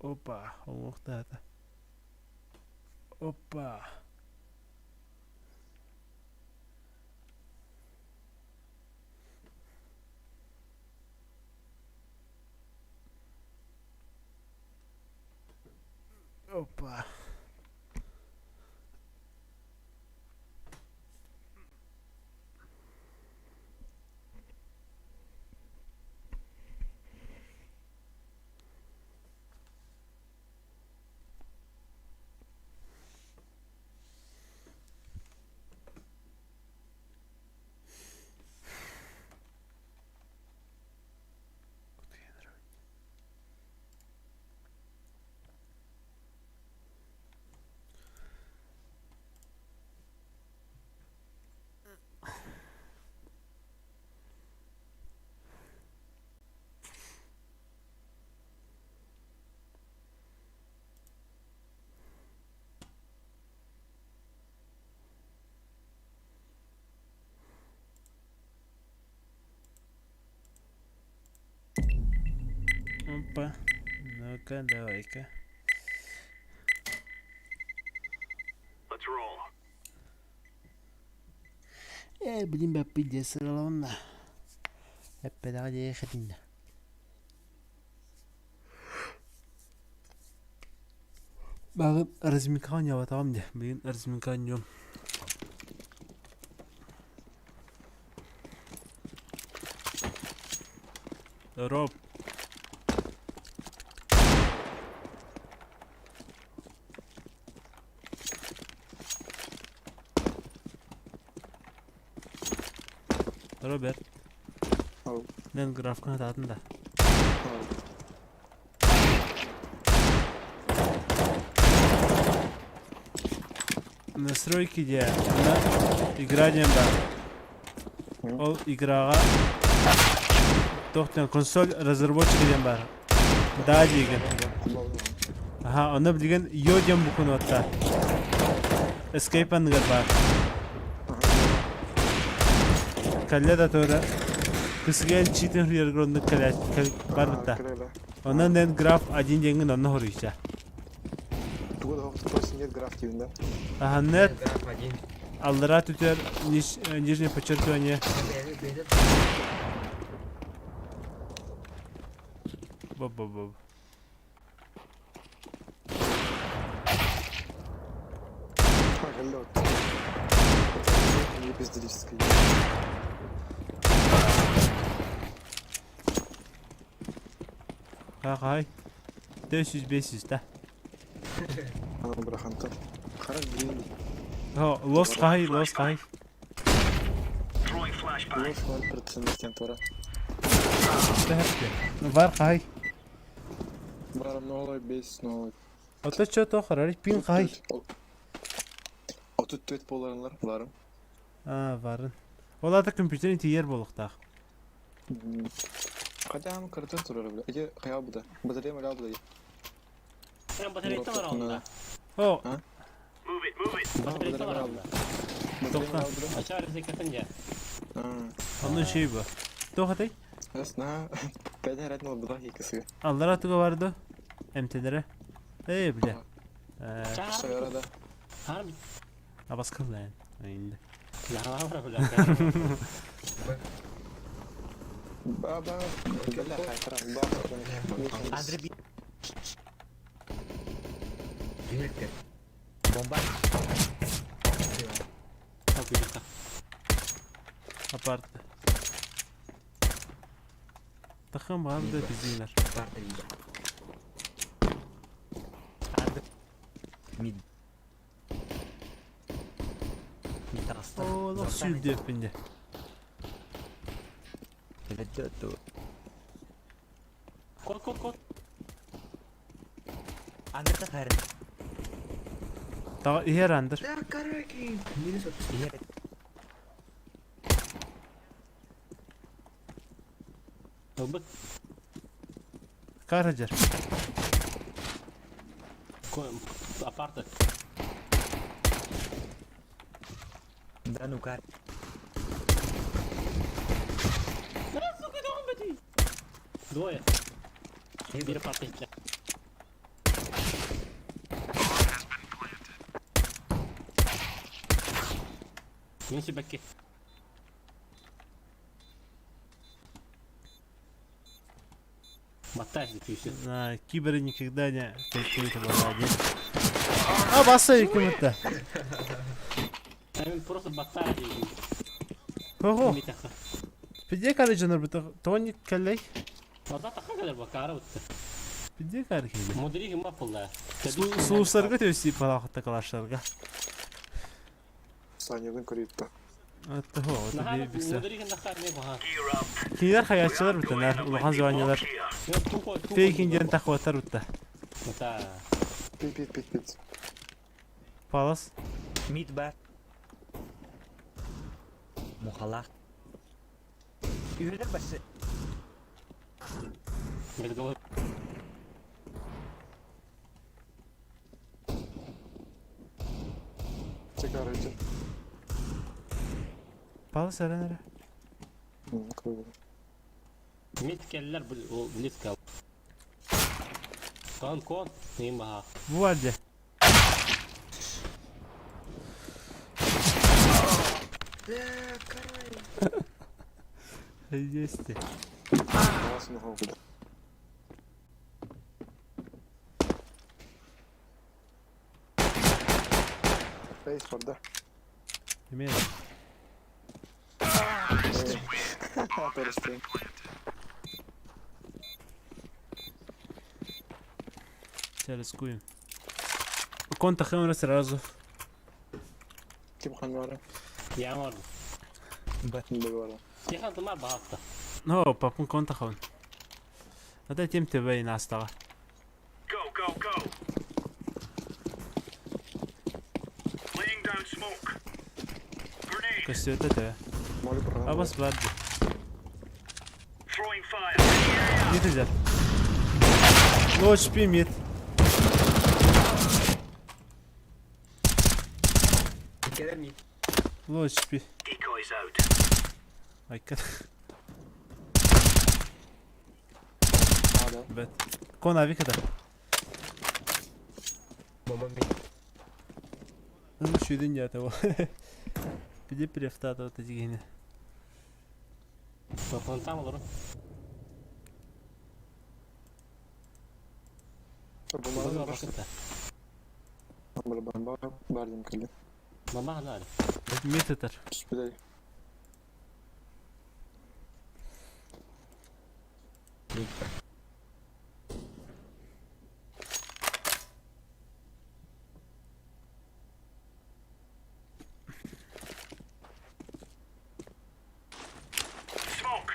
[SPEAKER 1] Opa, omuhtata. Opa. Опа. Опа. Ну-ка, давай-ка.
[SPEAKER 5] Let's roll.
[SPEAKER 1] Блин, бапи, сыралонна. Эппедаға дейі қытында. Бағым разминка ойнап атағам де. Бүгін разминка ойнайым. Роб. Роберт.
[SPEAKER 3] Ау.
[SPEAKER 1] Мен графканы ататын да.
[SPEAKER 3] Ау.
[SPEAKER 1] Настройки де игра дем бар. Ол играға тоқтан консоль разработчик дем бар. Да деген. Аха, оны білген йо дем бұқын отта. Escape анығыр бар. Кәлі да тора. Кысыген читен хүйергіронды кәлі бар бұтта. Онан ден граф один денген оны хорыйша.
[SPEAKER 3] Тугу да просто нет граф тивінде.
[SPEAKER 1] Аха, нет.
[SPEAKER 2] Граф один.
[SPEAKER 1] Алдыра түтер нижнее подчеркивание.
[SPEAKER 2] Бейдет.
[SPEAKER 1] Боб.
[SPEAKER 3] Лед. Не безделической.
[SPEAKER 1] Хай. 400-500 да.
[SPEAKER 3] Ана браханта. Харак блин.
[SPEAKER 1] О, лос хай.
[SPEAKER 5] Throwing flashbang.
[SPEAKER 3] Лос валь процент тора.
[SPEAKER 1] Var хай.
[SPEAKER 3] Барам нолой бес нолой.
[SPEAKER 1] Ото чо то харari пин хай.
[SPEAKER 3] Отут төт боларынлар барым.
[SPEAKER 1] Варын. Оларда компьютерин тиер болуктак.
[SPEAKER 3] Кадам картын турар бля. Эге кая буда. Батарея мала буда.
[SPEAKER 4] Sen batarya var onda.
[SPEAKER 1] О,
[SPEAKER 5] Move it.
[SPEAKER 4] Batarya var onda.
[SPEAKER 3] Батарея мала буда.
[SPEAKER 4] Açar zekatınca.
[SPEAKER 1] onun şeyi bu. Tohatay.
[SPEAKER 3] Ясна. Пәдә рәтне буда хикәсе.
[SPEAKER 1] Аллара туга барды. Эмтелере. Бля.
[SPEAKER 4] Çağır.
[SPEAKER 3] Шаярада.
[SPEAKER 4] Harbi.
[SPEAKER 1] Абаскыл lan. Ayında.
[SPEAKER 4] Yalan var bile.
[SPEAKER 3] Баба. Гәлә хәйтран. Баба.
[SPEAKER 6] Andre bir
[SPEAKER 2] Yönetken.
[SPEAKER 6] bomba.
[SPEAKER 4] Çok büyük.
[SPEAKER 1] Apartı. Takım var da bizimler.
[SPEAKER 2] Parti gibi.
[SPEAKER 6] Andre mid. Mid tarafta.
[SPEAKER 1] Oo, nasıl sürdü öpünde.
[SPEAKER 6] Evet tuh.
[SPEAKER 4] Kod.
[SPEAKER 6] Andre tak hayran.
[SPEAKER 1] Daha iyi randır.
[SPEAKER 2] Ya karaki. Minus
[SPEAKER 6] Iya.
[SPEAKER 4] Bak.
[SPEAKER 1] Karacar.
[SPEAKER 4] Apartı.
[SPEAKER 6] Dan ukar.
[SPEAKER 4] Двое. Бери парты. Неси баки. Мотай здесь все.
[SPEAKER 1] Киберы никогда не фейкуют обладание. Ha bassa hükümette.
[SPEAKER 4] Hemen просто бацара дейін.
[SPEAKER 1] Хо.
[SPEAKER 4] Митаха.
[SPEAKER 1] Пиде кары жанр буту. Тоник калей.
[SPEAKER 4] Orada taqa kadar bakara bitti.
[SPEAKER 1] Пиде кары келе.
[SPEAKER 4] Мудрigi mapılda.
[SPEAKER 1] Суустарга төсип балакытта калашларга.
[SPEAKER 3] Санядан көрейді.
[SPEAKER 1] Атта хо,
[SPEAKER 4] Нахар
[SPEAKER 1] это биксе.
[SPEAKER 4] мудрigi нахар не баха.
[SPEAKER 5] Gear up.
[SPEAKER 1] Кинер хаятчылар бутанар, улахан званялар.
[SPEAKER 5] Here.
[SPEAKER 4] Тупо.
[SPEAKER 1] Фейкинден тахватар бутта.
[SPEAKER 4] Мата.
[SPEAKER 3] Пит.
[SPEAKER 1] Палас.
[SPEAKER 6] Mid бар. Muhallaq. Üyeler başı.
[SPEAKER 4] Медговор.
[SPEAKER 3] Çek aracı.
[SPEAKER 1] Палас аранара.
[SPEAKER 3] Koyalım.
[SPEAKER 4] Мид келлер бұл близко. Кон. Нейм баха.
[SPEAKER 1] Bu vardı. Есть.
[SPEAKER 3] Ağasını havada. Base var da.
[SPEAKER 1] Имеет.
[SPEAKER 3] Перестань.
[SPEAKER 1] Сейчас рискуем. Конта хэмера сразу.
[SPEAKER 3] Kim kanlara?
[SPEAKER 4] Ямор.
[SPEAKER 3] Levara.
[SPEAKER 4] Тихан тумар бахатта.
[SPEAKER 1] Ну, папун конта хон. Это тем тебе настала.
[SPEAKER 5] Go. Laying down smoke. Grenade.
[SPEAKER 1] Костюта тебе.
[SPEAKER 3] Mali bırak.
[SPEAKER 1] Абас vardı.
[SPEAKER 5] Throwing fire.
[SPEAKER 1] Mid güzel. Low HP mid.
[SPEAKER 2] Gelir miyim?
[SPEAKER 1] Low HP.
[SPEAKER 5] Decoys out.
[SPEAKER 1] Hakikat.
[SPEAKER 3] Hala.
[SPEAKER 1] Bet. Kon abi kadar.
[SPEAKER 2] Bomba mid.
[SPEAKER 1] Ну, şu dünya того. Bir de prefta вот эти гены.
[SPEAKER 4] Плантам olur.
[SPEAKER 3] Bunlar da
[SPEAKER 4] Bakıtta.
[SPEAKER 3] böyle ben verdim kale.
[SPEAKER 4] Mama hala.
[SPEAKER 1] Mid atar.
[SPEAKER 3] Süper.
[SPEAKER 2] Mid var.
[SPEAKER 5] Smoke.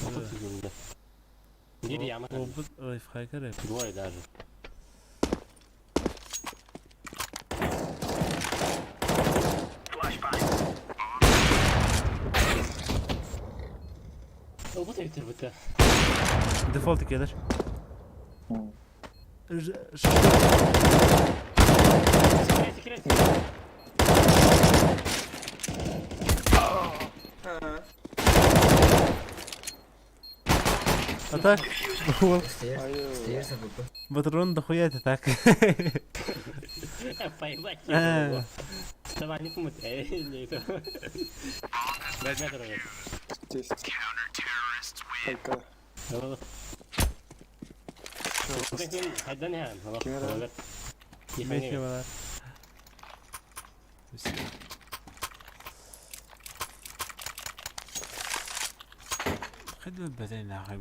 [SPEAKER 4] Bakıt yüzünde. Bir yama.
[SPEAKER 1] O bu lifehacker hep.
[SPEAKER 4] Двое даже.
[SPEAKER 5] Flashbang.
[SPEAKER 4] O bu da bitir bitti.
[SPEAKER 1] Default gelir.
[SPEAKER 4] Секрет.
[SPEAKER 1] Atak.
[SPEAKER 2] Stairs.
[SPEAKER 3] Hayır.
[SPEAKER 2] Stairs vurdu.
[SPEAKER 1] Патрон дохуя это так.
[SPEAKER 4] Поебать.
[SPEAKER 1] А.
[SPEAKER 4] Давай не кумыт. Возьми дорогу.
[SPEAKER 3] Здесь. Hayka.
[SPEAKER 4] Haydan ya.
[SPEAKER 3] Kime lan?
[SPEAKER 1] Bekle bana. خدمة بدين يا أخي.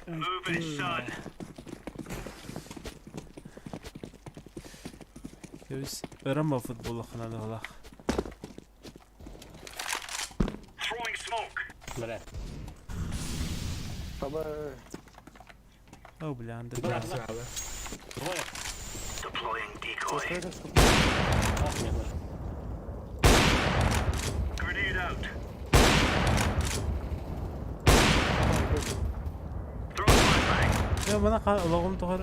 [SPEAKER 5] Move it, son.
[SPEAKER 1] Göz. Öğrenme futbolu kanalı ola.
[SPEAKER 5] Throwing smoke.
[SPEAKER 4] Bırak.
[SPEAKER 3] Baba.
[SPEAKER 1] أو بلا عندك.
[SPEAKER 4] Bırak.
[SPEAKER 2] Nasıl abi?
[SPEAKER 4] Двое.
[SPEAKER 5] Deploying decoy.
[SPEAKER 4] Atmıyorlar.
[SPEAKER 5] Grenade out. Throw flashbang.
[SPEAKER 1] Ya bana logum tuğar.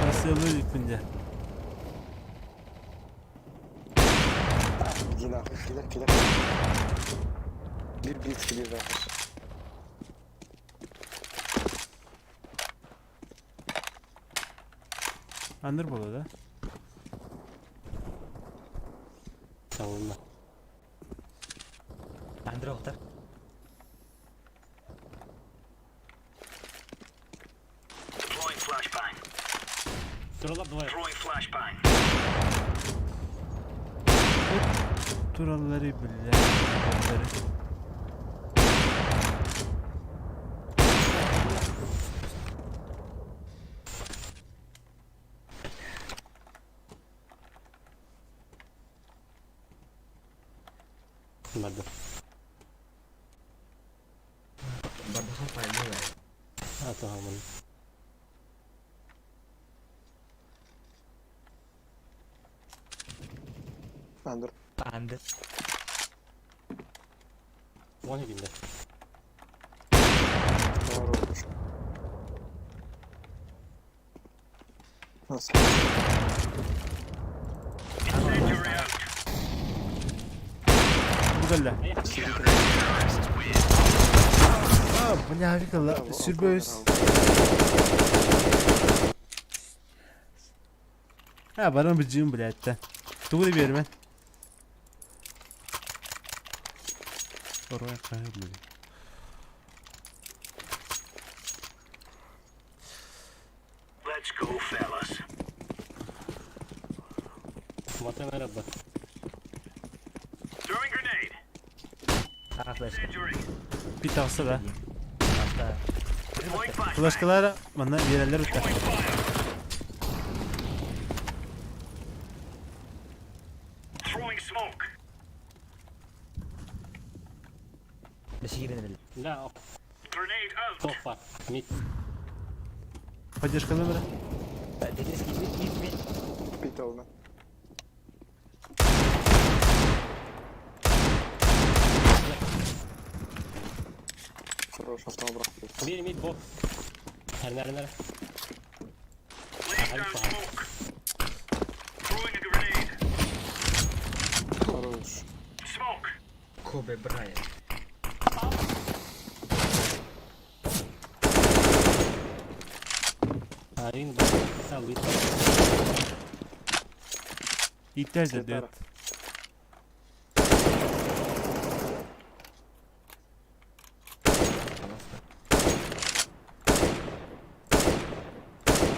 [SPEAKER 1] Nasıl yolu yükünce.
[SPEAKER 3] Gila. Bir blitz gibi ver.
[SPEAKER 1] Andır bolu da.
[SPEAKER 4] Savunma.
[SPEAKER 6] Andra otar.
[SPEAKER 4] Şuralar двое.
[SPEAKER 5] Throwing flashbang.
[SPEAKER 1] Turalları bile.
[SPEAKER 4] Nerede?
[SPEAKER 2] Baruเข้าไปเมื่อไหร่
[SPEAKER 4] Ha tamam.
[SPEAKER 3] Under.
[SPEAKER 6] Under.
[SPEAKER 4] O ne günde?
[SPEAKER 3] Var olmuş. Nasıl?
[SPEAKER 5] Incendiary out.
[SPEAKER 1] Bu galla. Aa, bu ne harika la.
[SPEAKER 3] Bravo,
[SPEAKER 1] Sürböz. Ha, bana bıcığım bile hatta. Tuğlu bir yerim ben. Oraya kaybetmedim.
[SPEAKER 5] Let's go, fellas.
[SPEAKER 4] Смотри на ряд.
[SPEAKER 5] Throwing grenade.
[SPEAKER 6] Ah, flash.
[SPEAKER 5] Incendiary.
[SPEAKER 1] Bir tavsa da.
[SPEAKER 6] Hasta.
[SPEAKER 5] Deploying flashbang.
[SPEAKER 1] Flaşkalara bana yerler uçar.
[SPEAKER 5] Throwing fire. Throwing smoke.
[SPEAKER 6] Beşi girin edelim.
[SPEAKER 4] لا
[SPEAKER 5] Grenade out.
[SPEAKER 4] توب فار ميت.
[SPEAKER 1] Поддержка номера.
[SPEAKER 6] Deniz gibi mid.
[SPEAKER 3] Pit oldu. Хорош, автомат брать.
[SPEAKER 4] Bir mid box. Nere?
[SPEAKER 5] Laying down smoke. Throwing a grenade.
[SPEAKER 3] Хорош.
[SPEAKER 5] Smoke.
[SPEAKER 2] โคเบไบรท์
[SPEAKER 4] Ring box. Sen bir
[SPEAKER 1] İhtiyaç da diyor.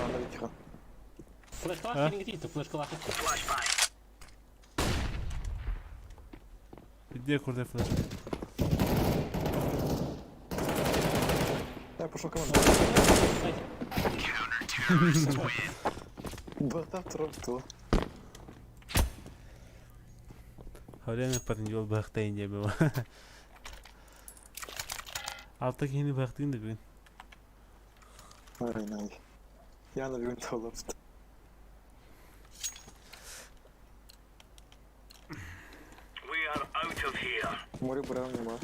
[SPEAKER 3] Under 2 kan.
[SPEAKER 4] flash var.
[SPEAKER 1] Ha?
[SPEAKER 4] Senin git flash var.
[SPEAKER 5] Flashbang.
[SPEAKER 1] Bir diye kurdu flash.
[SPEAKER 3] Я пошел команду. Бата тропту.
[SPEAKER 1] Havlen yaparın yol baktayın diye bu. Alttaki yeni baktığın da bir gün.
[SPEAKER 3] Aynen. Я на винт лопст.
[SPEAKER 5] We are out of here.
[SPEAKER 3] Море брал нема.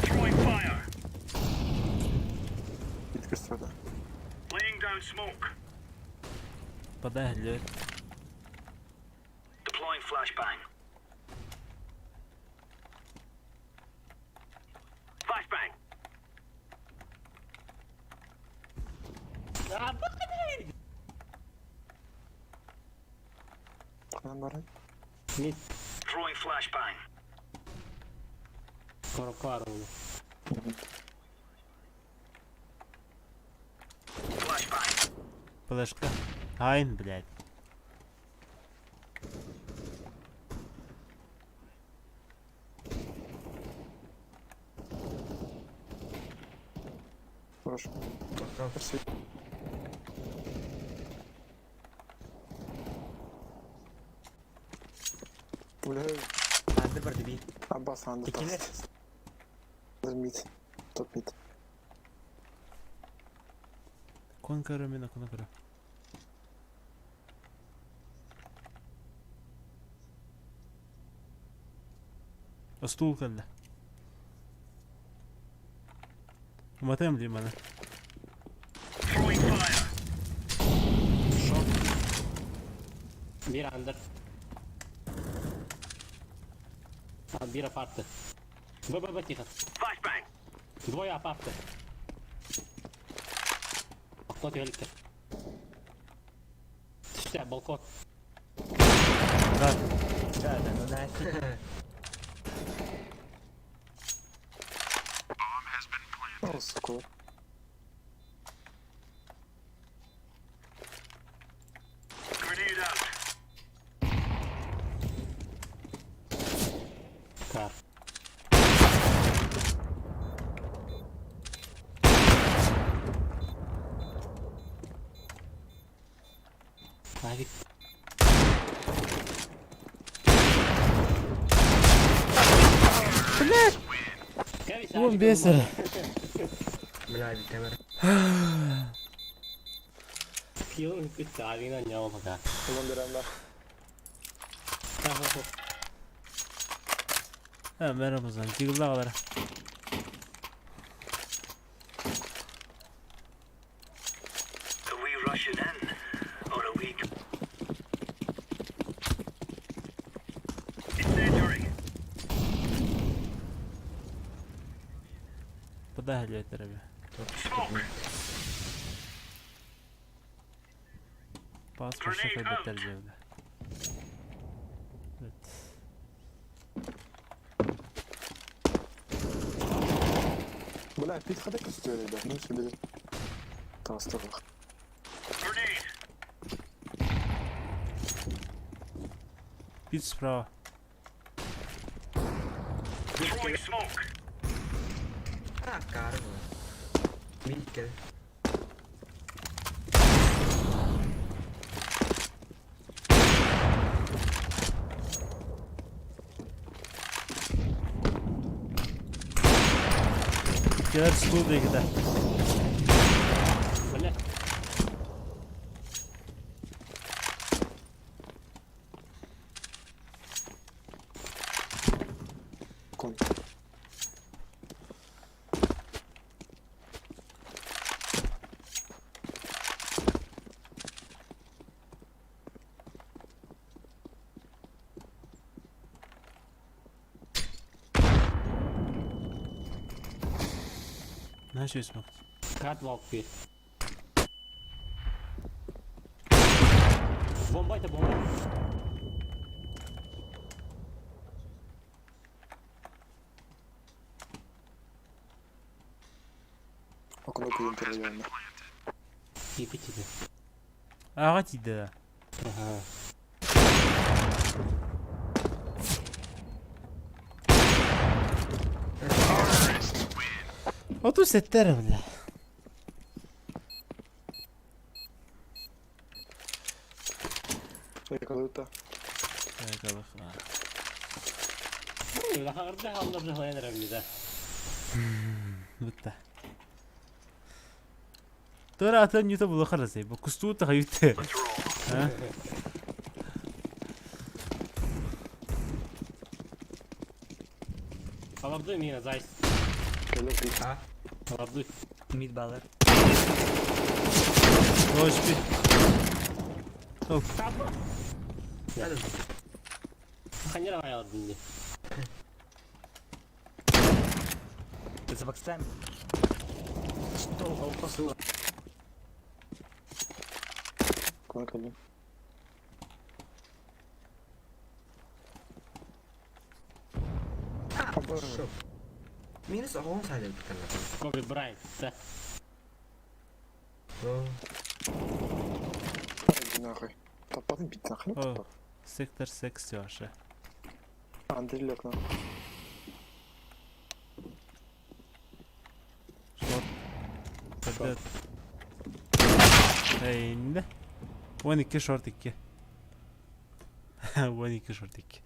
[SPEAKER 5] Throwing fire.
[SPEAKER 3] Пит кыстырды.
[SPEAKER 5] Laying down smoke.
[SPEAKER 1] Bada ehli.
[SPEAKER 5] Deploying flashbang. Flashbang.
[SPEAKER 3] Kan bara.
[SPEAKER 4] Mid.
[SPEAKER 5] Throwing flashbang.
[SPEAKER 4] Kork var onu.
[SPEAKER 5] Flashbang.
[SPEAKER 1] Flaşka. Hain blad.
[SPEAKER 3] Хорош. Спасибо. Бля,
[SPEAKER 6] Under var dibi.
[SPEAKER 3] Abbas under
[SPEAKER 6] İkili.
[SPEAKER 3] fast. Under mid. Top mid.
[SPEAKER 1] Kon kara mena kon kara. Stol kalla. وما تعمل معنا
[SPEAKER 5] Throwing fire.
[SPEAKER 4] Bir under. Bir апарты. ББ тихо.
[SPEAKER 5] Flashbang.
[SPEAKER 4] Двое апарты. Кто великий? Все, балкон.
[SPEAKER 6] Zaten o nafi.
[SPEAKER 3] О, сука.
[SPEAKER 4] Hadi. Gel bir
[SPEAKER 1] Oğlum bir eseri.
[SPEAKER 6] Mulai kamera.
[SPEAKER 4] Piyonun bitti. Ali'nin ne baka.
[SPEAKER 3] Tamam bir anda.
[SPEAKER 1] Ha merhaba Ramazan. Jiggle'la kadar.
[SPEAKER 5] Are we rushing in? Or are we... Incendiary.
[SPEAKER 1] Bu da halleder abi.
[SPEAKER 5] Smoke.
[SPEAKER 1] Bazı koşa kaybetler evde. Evet.
[SPEAKER 3] Бля, пить хода костюм, ребят. Ну, себе. Там оставил.
[SPEAKER 5] Grenade.
[SPEAKER 1] Bir sprava.
[SPEAKER 5] Throwing smoke.
[SPEAKER 6] Ah, cara. Mid kill.
[SPEAKER 1] Gelir school diye gider.
[SPEAKER 4] Bu ne?
[SPEAKER 3] Кон.
[SPEAKER 1] Ne şey ismi?
[SPEAKER 4] Catwalk bir. Bombaydı bomba.
[SPEAKER 3] Около клиента реально.
[SPEAKER 4] İpi çizdi.
[SPEAKER 1] Ağaç idi.
[SPEAKER 4] Aha.
[SPEAKER 1] Otur setler bile.
[SPEAKER 3] Yakaladı da.
[SPEAKER 1] Ayakalık.
[SPEAKER 4] Öyle harbi hamle dayanırım bize.
[SPEAKER 1] Bitti. Tora atan yuta bulakarız ya. Bu kustu ta yuta.
[SPEAKER 5] Let's roll.
[SPEAKER 1] Ha?
[SPEAKER 4] Alabdı yine Zeiss.
[SPEAKER 3] Gelir pit.
[SPEAKER 6] Ah,
[SPEAKER 4] Alabdı.
[SPEAKER 6] mid baller.
[SPEAKER 1] Hoş bir. Yok.
[SPEAKER 6] Hadi.
[SPEAKER 4] Kanjara ayarladı şimdi.
[SPEAKER 6] Kızı bak sen. Stol.
[SPEAKER 3] Кон калим.
[SPEAKER 6] Şok. Minus 10 saja kita lakukan.
[SPEAKER 4] Kobe Bryant. Da.
[SPEAKER 6] Oh,
[SPEAKER 3] Иди нахуй. Топадın pit нахуй.
[SPEAKER 1] Oh. Sektör seks diyor aşağı.
[SPEAKER 3] Андрей лег на.
[SPEAKER 1] Short. Tabii. Eyni. 12 short 2. 12 short 2.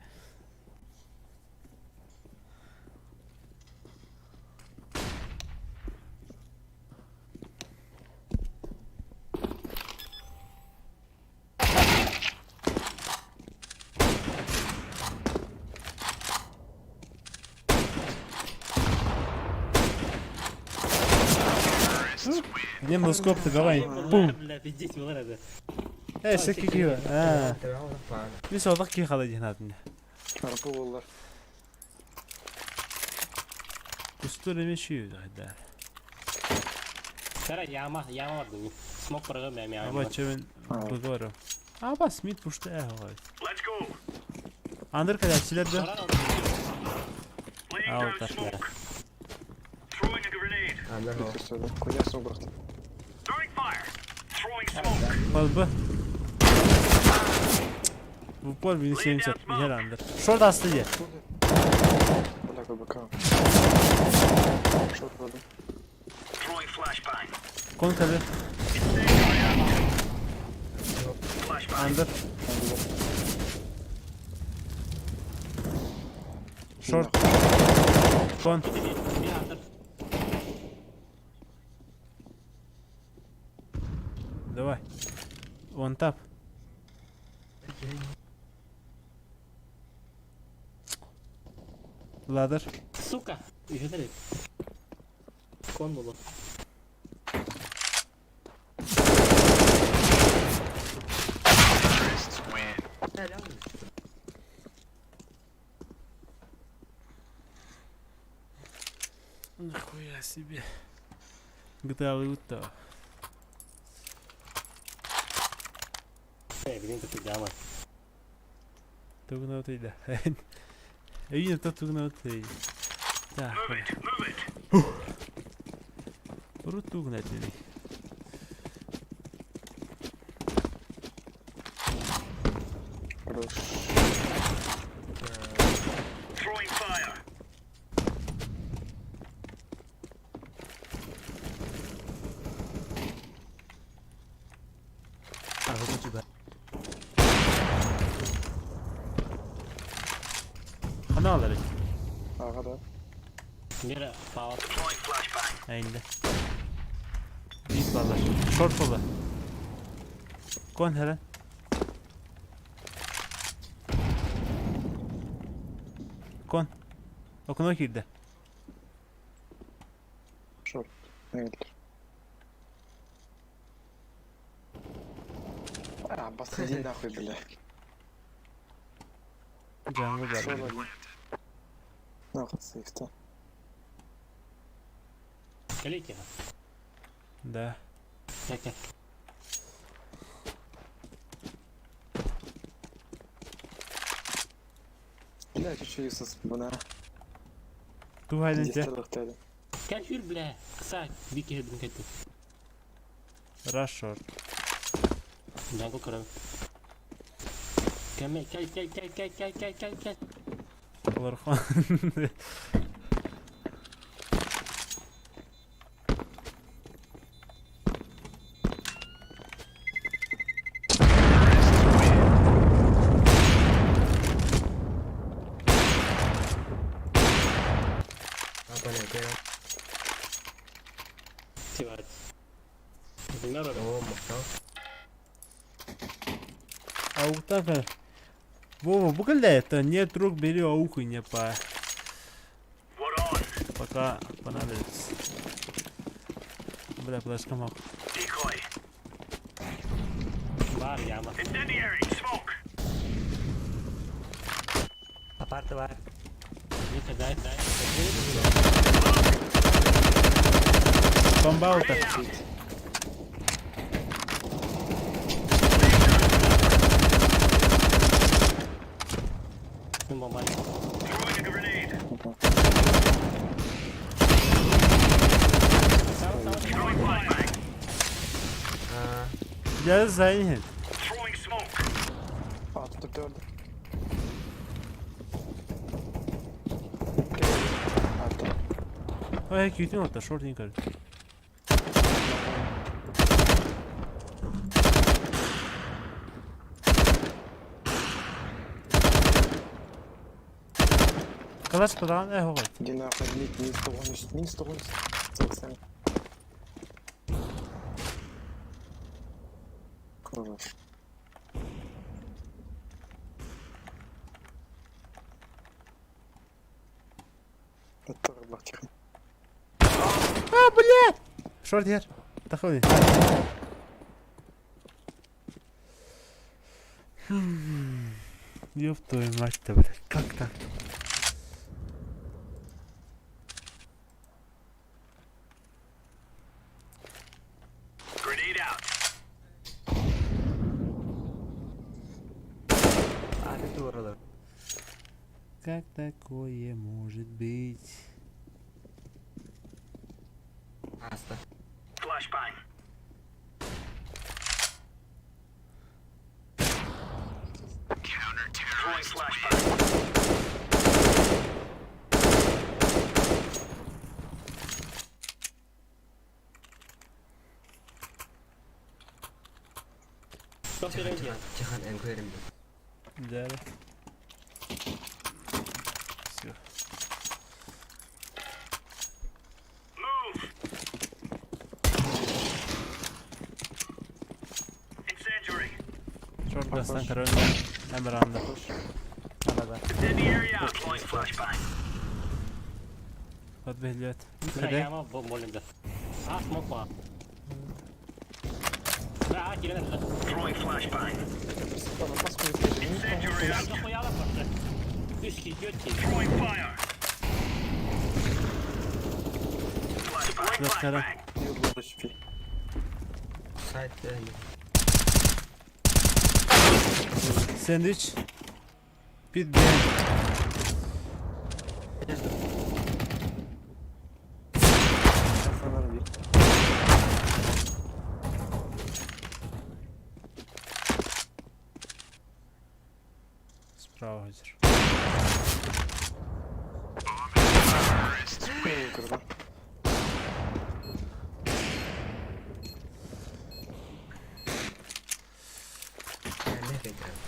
[SPEAKER 1] Не носкоп давай. Бум.
[SPEAKER 4] Bля, пиздец, было это.
[SPEAKER 1] Şaka gibi. Ha.
[SPEAKER 6] terlalu depan.
[SPEAKER 1] Bir sodak ki kalacağın adını.
[SPEAKER 3] Arpa bollar.
[SPEAKER 1] Kustur emin şey hadi.
[SPEAKER 4] Kara yağma vardı. Smoke bırakıyorum benim yağma.
[SPEAKER 1] Ama çemin bugoro. Aa bas mid puşta ya hava.
[SPEAKER 5] Let's go.
[SPEAKER 1] Under kadar de.
[SPEAKER 4] Sonra oldu.
[SPEAKER 5] Laying
[SPEAKER 1] Out
[SPEAKER 5] down
[SPEAKER 1] that
[SPEAKER 5] smoke.
[SPEAKER 1] way.
[SPEAKER 5] Throwing a grenade.
[SPEAKER 6] Ambil
[SPEAKER 3] Pit
[SPEAKER 6] ho.
[SPEAKER 3] gösterdi. Koyarsın bıraktı.
[SPEAKER 5] Throwing fire. Throwing smoke.
[SPEAKER 1] Balbı. Bu pol beni senin çat bir yer under. Şurada aslı ye.
[SPEAKER 3] Бля, как бы кам. Шот воды.
[SPEAKER 5] Throwing flashbang.
[SPEAKER 1] Konu tabi.
[SPEAKER 5] Flashbang.
[SPEAKER 1] Under. Short. Con.
[SPEAKER 4] Bir under.
[SPEAKER 1] Давай. One tap. Ladder.
[SPEAKER 4] Сука! Ücret Kon dolu.
[SPEAKER 6] Helal olsun.
[SPEAKER 1] Нихуя себе. GTA Luta.
[SPEAKER 4] Bildiğin tutacağım ama.
[SPEAKER 1] Тугнутый, да. Видно, тот тугнутый. Так.
[SPEAKER 5] Move it, move it.
[SPEAKER 1] Рутугнутый.
[SPEAKER 3] Хорош.
[SPEAKER 5] Throwing fire.
[SPEAKER 1] Ana alırız.
[SPEAKER 3] Arkada.
[SPEAKER 4] Bir power.
[SPEAKER 5] Deploying flashbang.
[SPEAKER 1] Eğinde. Büyük balar. Short bala. Kon hele. Kon. Okuna girdi.
[SPEAKER 3] Short. Нет. Посади нахуй, бля.
[SPEAKER 1] Canlı
[SPEAKER 3] Соло
[SPEAKER 1] var.
[SPEAKER 3] один. Нахуй сейф-то.
[SPEAKER 4] Gel ki.
[SPEAKER 1] Да.
[SPEAKER 4] Gel gel.
[SPEAKER 3] Bля, чуть-чуть Yusuf buna.
[SPEAKER 1] Tu haydince.
[SPEAKER 3] Distırdık dedim.
[SPEAKER 4] Gel yürü bile. Kısa bir kere dün gitti.
[SPEAKER 1] Rush short.
[SPEAKER 4] Jango kırım. Gel gel.
[SPEAKER 1] Orhan.
[SPEAKER 6] Abone ol.
[SPEAKER 4] Tivat. Bunlar öyle.
[SPEAKER 6] Oo muhtemelen.
[SPEAKER 1] Аугтака. Вова, погоди, это нет друг, бери ауку, не по...
[SPEAKER 5] We're on.
[SPEAKER 1] Пока понадобится. Бля, флешка мог.
[SPEAKER 5] Decoy.
[SPEAKER 4] Var ya ama.
[SPEAKER 5] Incendiary. Smoke.
[SPEAKER 6] Apartı var.
[SPEAKER 4] Ne kadar da.
[SPEAKER 1] Бомба аута.
[SPEAKER 4] Tüm bombayı.
[SPEAKER 5] Throwing a grenade. Throwing flashbang.
[SPEAKER 1] Я занят.
[SPEAKER 5] Throwing smoke.
[SPEAKER 3] Attık gördüm. Attım.
[SPEAKER 1] Ой, кьютин это шортненько. Kalaş kadar ne oldu?
[SPEAKER 3] Иди нахуй, минус 113. Минус 113. 80. Хорош. Это рыбак тихо.
[SPEAKER 1] А, блядь! Шорт yer. Такой. Ёб твою мать-то, блядь. Как так?
[SPEAKER 5] Grenade out.
[SPEAKER 6] Abi duvarlar.
[SPEAKER 1] Как такое может быть?
[SPEAKER 6] Hasta.
[SPEAKER 5] Flashbang. Throwing flashbang.
[SPEAKER 4] Çok
[SPEAKER 6] Cihan,
[SPEAKER 4] derin
[SPEAKER 6] Cihan, Cihan en koyarım.
[SPEAKER 1] Güzel. Все.
[SPEAKER 5] Move! Incendiary!
[SPEAKER 1] Short gastan kara önde. Hemen anda. Arada.
[SPEAKER 5] Incendiary out! Deploying flashbang.
[SPEAKER 1] Hadi behlivet.
[SPEAKER 4] Bırak
[SPEAKER 1] Hadi.
[SPEAKER 4] ama bombolum da. Smoke var. Bırak girelim de.
[SPEAKER 5] Throwing flashbang.
[SPEAKER 3] Bana basmayı sevdiğini
[SPEAKER 5] Incendiary out!
[SPEAKER 4] Çok koyalım başta. Üç kişi, dört kişi.
[SPEAKER 5] Throwing fire! Flashbang!
[SPEAKER 1] Biraz kara.
[SPEAKER 3] yıllar HP.
[SPEAKER 6] Site'de
[SPEAKER 1] Sandwich. Pit B.
[SPEAKER 3] Kafalar bir.
[SPEAKER 1] Справа Хазир.
[SPEAKER 3] Yukarıda.
[SPEAKER 6] ne bekliyorum?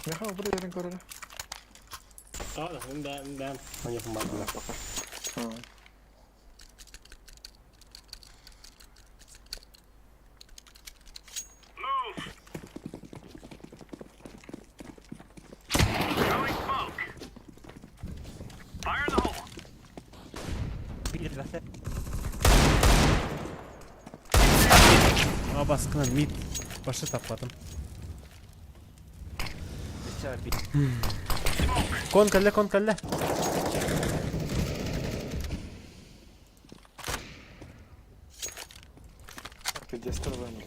[SPEAKER 3] Ne ha burada yerin yukarıda.
[SPEAKER 4] Oğlum ben yapım var.
[SPEAKER 3] Ha.
[SPEAKER 5] Move! Throwing smoke! Fire in the hole!
[SPEAKER 1] Aa baskının mid. Başta tapladım. Kon kalle kon kalle.
[SPEAKER 3] Где стороны?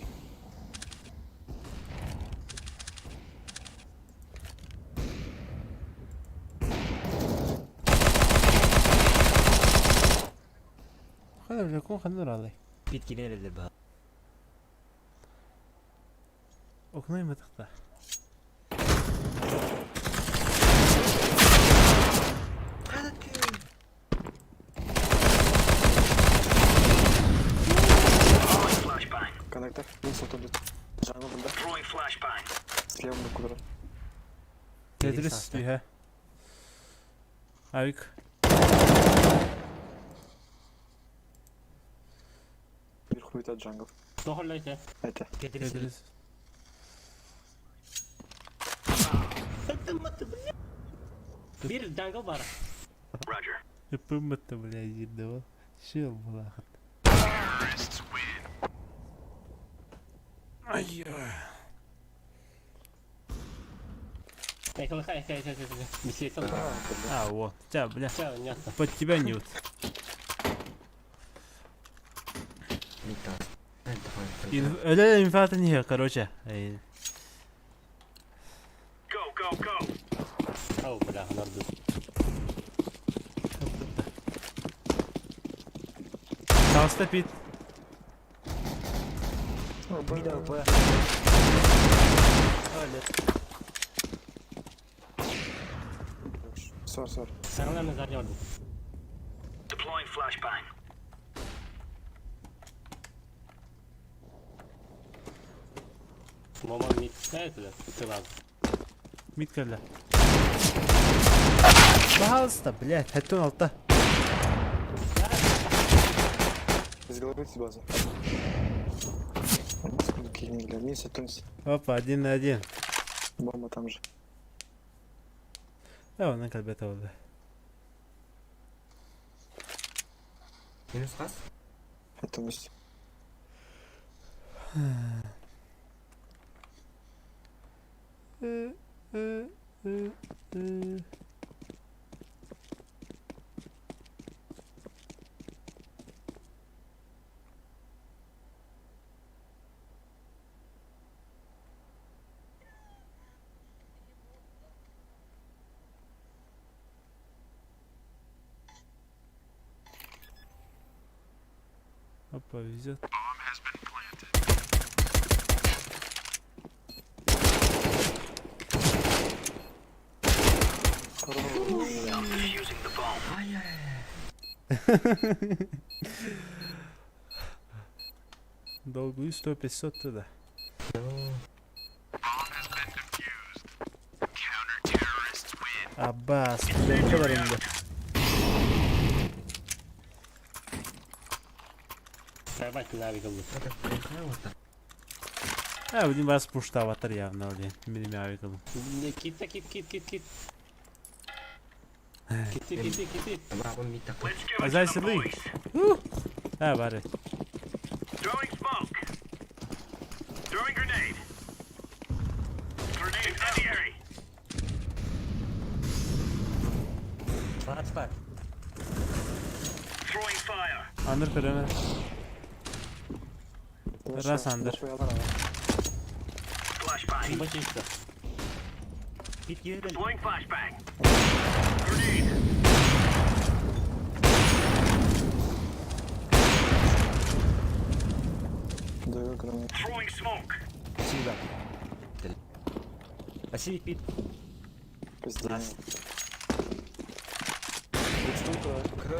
[SPEAKER 1] Hadi bile kon kandır alay.
[SPEAKER 6] Bitki nerede be?
[SPEAKER 1] Okunaymadık da.
[SPEAKER 5] Throwing flashbang!
[SPEAKER 3] Коннектор. Мин сатылды. Жаңы бunda.
[SPEAKER 5] Throwing flashbang!
[SPEAKER 3] Слева бunda кудura.
[SPEAKER 1] Tetris diyor he. Ayık.
[SPEAKER 3] Bir хуйта джангл.
[SPEAKER 4] Dohullaysa.
[SPEAKER 3] Это.
[SPEAKER 1] Tetris.
[SPEAKER 4] Bir jungle var.
[SPEAKER 5] Roger.
[SPEAKER 1] Yapamadı bile girdi o. Şey oldu lan. Ay.
[SPEAKER 4] Ekle. Bir şey sana.
[SPEAKER 1] А, вот. Тебя, бля.
[SPEAKER 4] Все, нет.
[SPEAKER 1] Под тебя нют.
[SPEAKER 6] Miktar. Ben de
[SPEAKER 1] Öyle infatı niye короче.
[SPEAKER 5] Go!
[SPEAKER 4] Oh, бля, надо.
[SPEAKER 1] Sağsta pit.
[SPEAKER 6] Bir daha koy.
[SPEAKER 3] Sor.
[SPEAKER 4] Sana mezar gördüm.
[SPEAKER 5] Deploying flashbang.
[SPEAKER 4] Mama mit. Evet, lazım.
[SPEAKER 1] Mid kalle. Пожалуйста, блядь, это он altta.
[SPEAKER 3] Из головы с базы. Киллинг. Мин сатунс.
[SPEAKER 1] Опа, 1-1.
[SPEAKER 3] Бомба там же.
[SPEAKER 1] Ya ondan kalbet oldu.
[SPEAKER 6] Minus kaç?
[SPEAKER 3] Это мисс.
[SPEAKER 1] Опа, везет.
[SPEAKER 5] Defusing the bomb.
[SPEAKER 6] Ay.
[SPEAKER 1] Долгую 100-500 туда.
[SPEAKER 6] No.
[SPEAKER 1] Abbas, ne kadar indi.
[SPEAKER 4] Пробать навиком.
[SPEAKER 1] Один вас пуштаватар явно oli. Minimi avikalla.
[SPEAKER 4] Kitti. Kitti.
[SPEAKER 6] Mä voin mitään.
[SPEAKER 5] Let's give
[SPEAKER 1] Ai
[SPEAKER 5] it
[SPEAKER 1] sai
[SPEAKER 5] to
[SPEAKER 1] se
[SPEAKER 5] the
[SPEAKER 1] liik.
[SPEAKER 5] boys.
[SPEAKER 1] Bari.
[SPEAKER 5] Throwing smoke. Throwing grenade. Grenade incendiary. Throwing fire.
[SPEAKER 1] Andır kırını. Раз андер.
[SPEAKER 5] Flashbang.
[SPEAKER 4] Бачи işte.
[SPEAKER 5] Throwing flashbang. Grenade.
[SPEAKER 3] Даю гранат.
[SPEAKER 5] Throwing smoke.
[SPEAKER 3] Пиздец.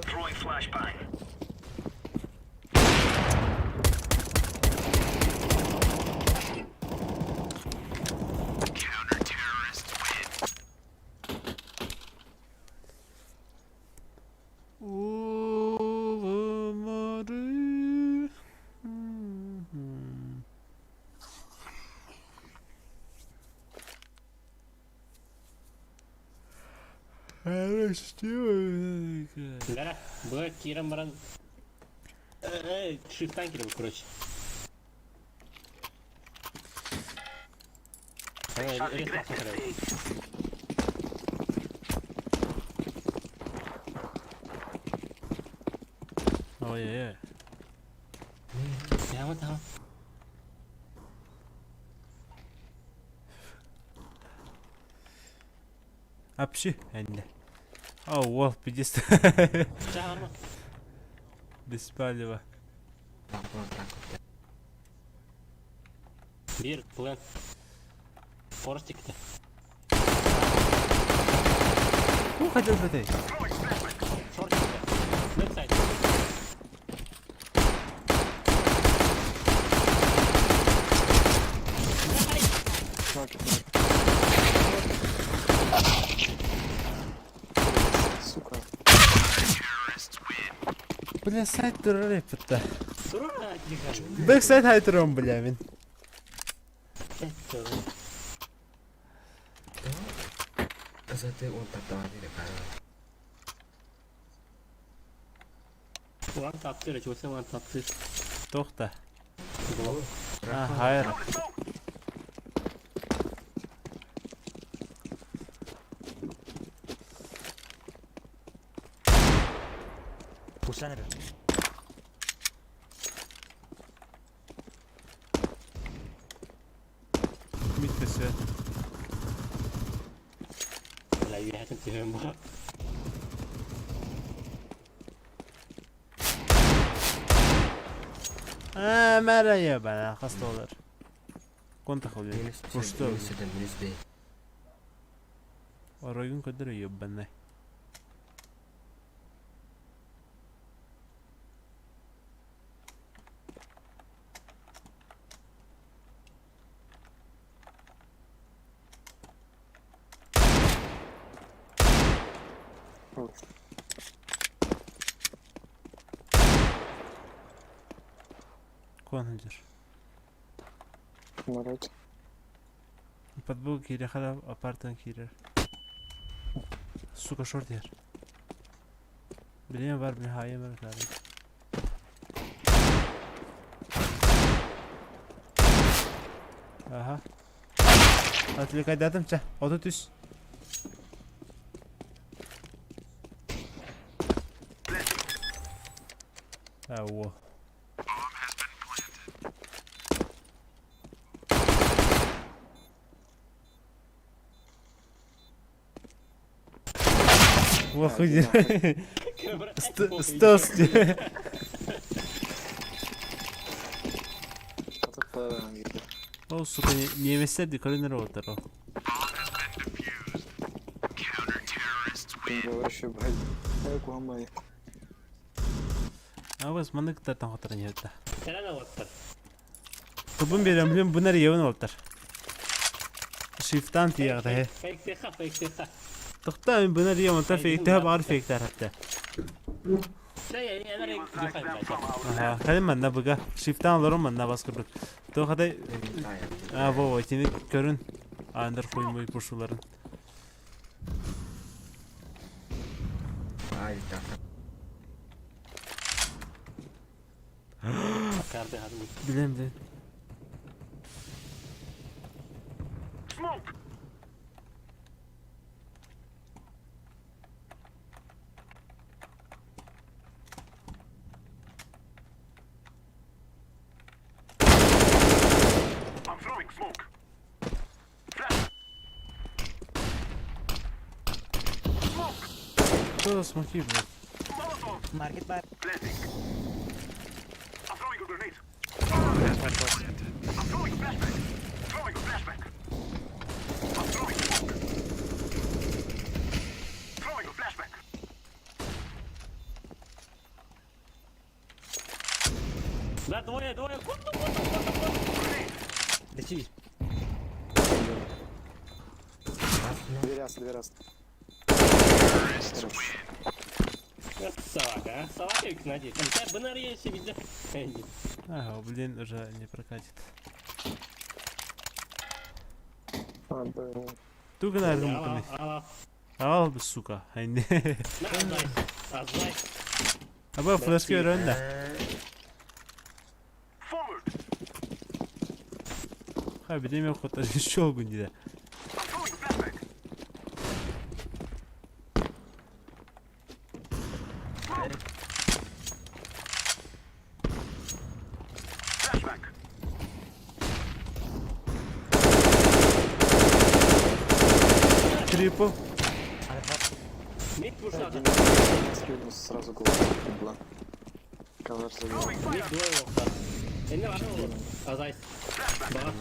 [SPEAKER 5] Throwing flashbang.
[SPEAKER 1] Oğulları. Her istiyor.
[SPEAKER 4] Да, Б, Киром, Баран. Шифтан Киром, короче. Рез посмотрел.
[SPEAKER 1] Ой-ой-ой.
[SPEAKER 4] Tamam.
[SPEAKER 1] Apşi ende. Allah пиздец.
[SPEAKER 4] Tamam.
[SPEAKER 1] Беспалево.
[SPEAKER 4] Bir, plan. Форстик-то.
[SPEAKER 1] Хотел бы ты.
[SPEAKER 4] Шортик-то. Бэксайд.
[SPEAKER 3] Сука.
[SPEAKER 1] Бля, сайт дурак это.
[SPEAKER 4] Ура, тихо.
[SPEAKER 1] Бэксайд хайтром, бля, мен.
[SPEAKER 6] Зате он татар değil galiba.
[SPEAKER 4] Ulan taptı, çözse ulan taptı.
[SPEAKER 1] Toxta.
[SPEAKER 4] Ulan.
[SPEAKER 1] Ha, hayır. Mitmesi.
[SPEAKER 4] La idea es que me va.
[SPEAKER 1] Merhaba bana hasta olur. Kontak oluyor.
[SPEAKER 6] Minus
[SPEAKER 1] Boşta oluyor.
[SPEAKER 6] minus B.
[SPEAKER 1] Arayın kadar iyi bana. Контер.
[SPEAKER 3] Марать.
[SPEAKER 1] Под бок кире хала апартан кире. Сука шорт yer. Bileyim var bir haye merak abi. Aha. Atlı kaydadım ça. Ototüs. Wow. Охуеть. Стости. О, сука, не yemezlerdi kalender oldular o.
[SPEAKER 3] Ты говоришь, блядь. Эй, куамай.
[SPEAKER 1] Ama mantık da tam hatırlamıyor da.
[SPEAKER 4] Sen ne vattın?
[SPEAKER 1] Topun bir ömrüm bunları yavun oldular. Shift-ан тиягда.
[SPEAKER 4] Fake teha.
[SPEAKER 1] Тогтоо энэ бинар юм та фейктэй баар фейктэй хараатай.
[SPEAKER 4] Şey yani
[SPEAKER 1] Ага, хадим манна бага. Shift-ан лорон манна бас кырдык. То хадай во тини көрүн. Андыр коймой пушуларын.
[SPEAKER 6] Ай, так.
[SPEAKER 4] Kartı hadi.
[SPEAKER 1] Билем.
[SPEAKER 5] Smoke! I'm throwing smoke. Flash! Smoke!
[SPEAKER 1] То смоки, блядь.
[SPEAKER 5] Molotov!
[SPEAKER 6] Market var.
[SPEAKER 5] Planting. I'm throwing a grenade. I'm throwing flashback. Throwing a flashback. I'm throwing smoke. Throwing a flashback.
[SPEAKER 4] Да двое.
[SPEAKER 5] Grenade.
[SPEAKER 6] Дочи.
[SPEAKER 3] Дверь раз.
[SPEAKER 4] Собака. Собака их надеюсь. Там бинар есть везде.
[SPEAKER 1] Ага, блин, уже не прокатит.
[SPEAKER 3] Блин.
[SPEAKER 1] Туга наверное. Ал бы, сука. Хайне.
[SPEAKER 4] Азай.
[SPEAKER 1] Аба флешки önde.
[SPEAKER 5] Forward.
[SPEAKER 1] Ha bir de yok hatta şu olgun diye.
[SPEAKER 5] I'm throwing flashback. Flashback.
[SPEAKER 1] Triple.
[SPEAKER 4] Mid vursa da.
[SPEAKER 3] Скинулся сразу голову. Бла. Кажется, я...
[SPEAKER 5] Throwing
[SPEAKER 4] Mid
[SPEAKER 5] fire.
[SPEAKER 4] duvar yoksa. Ne var ne olur? Azay. Bak.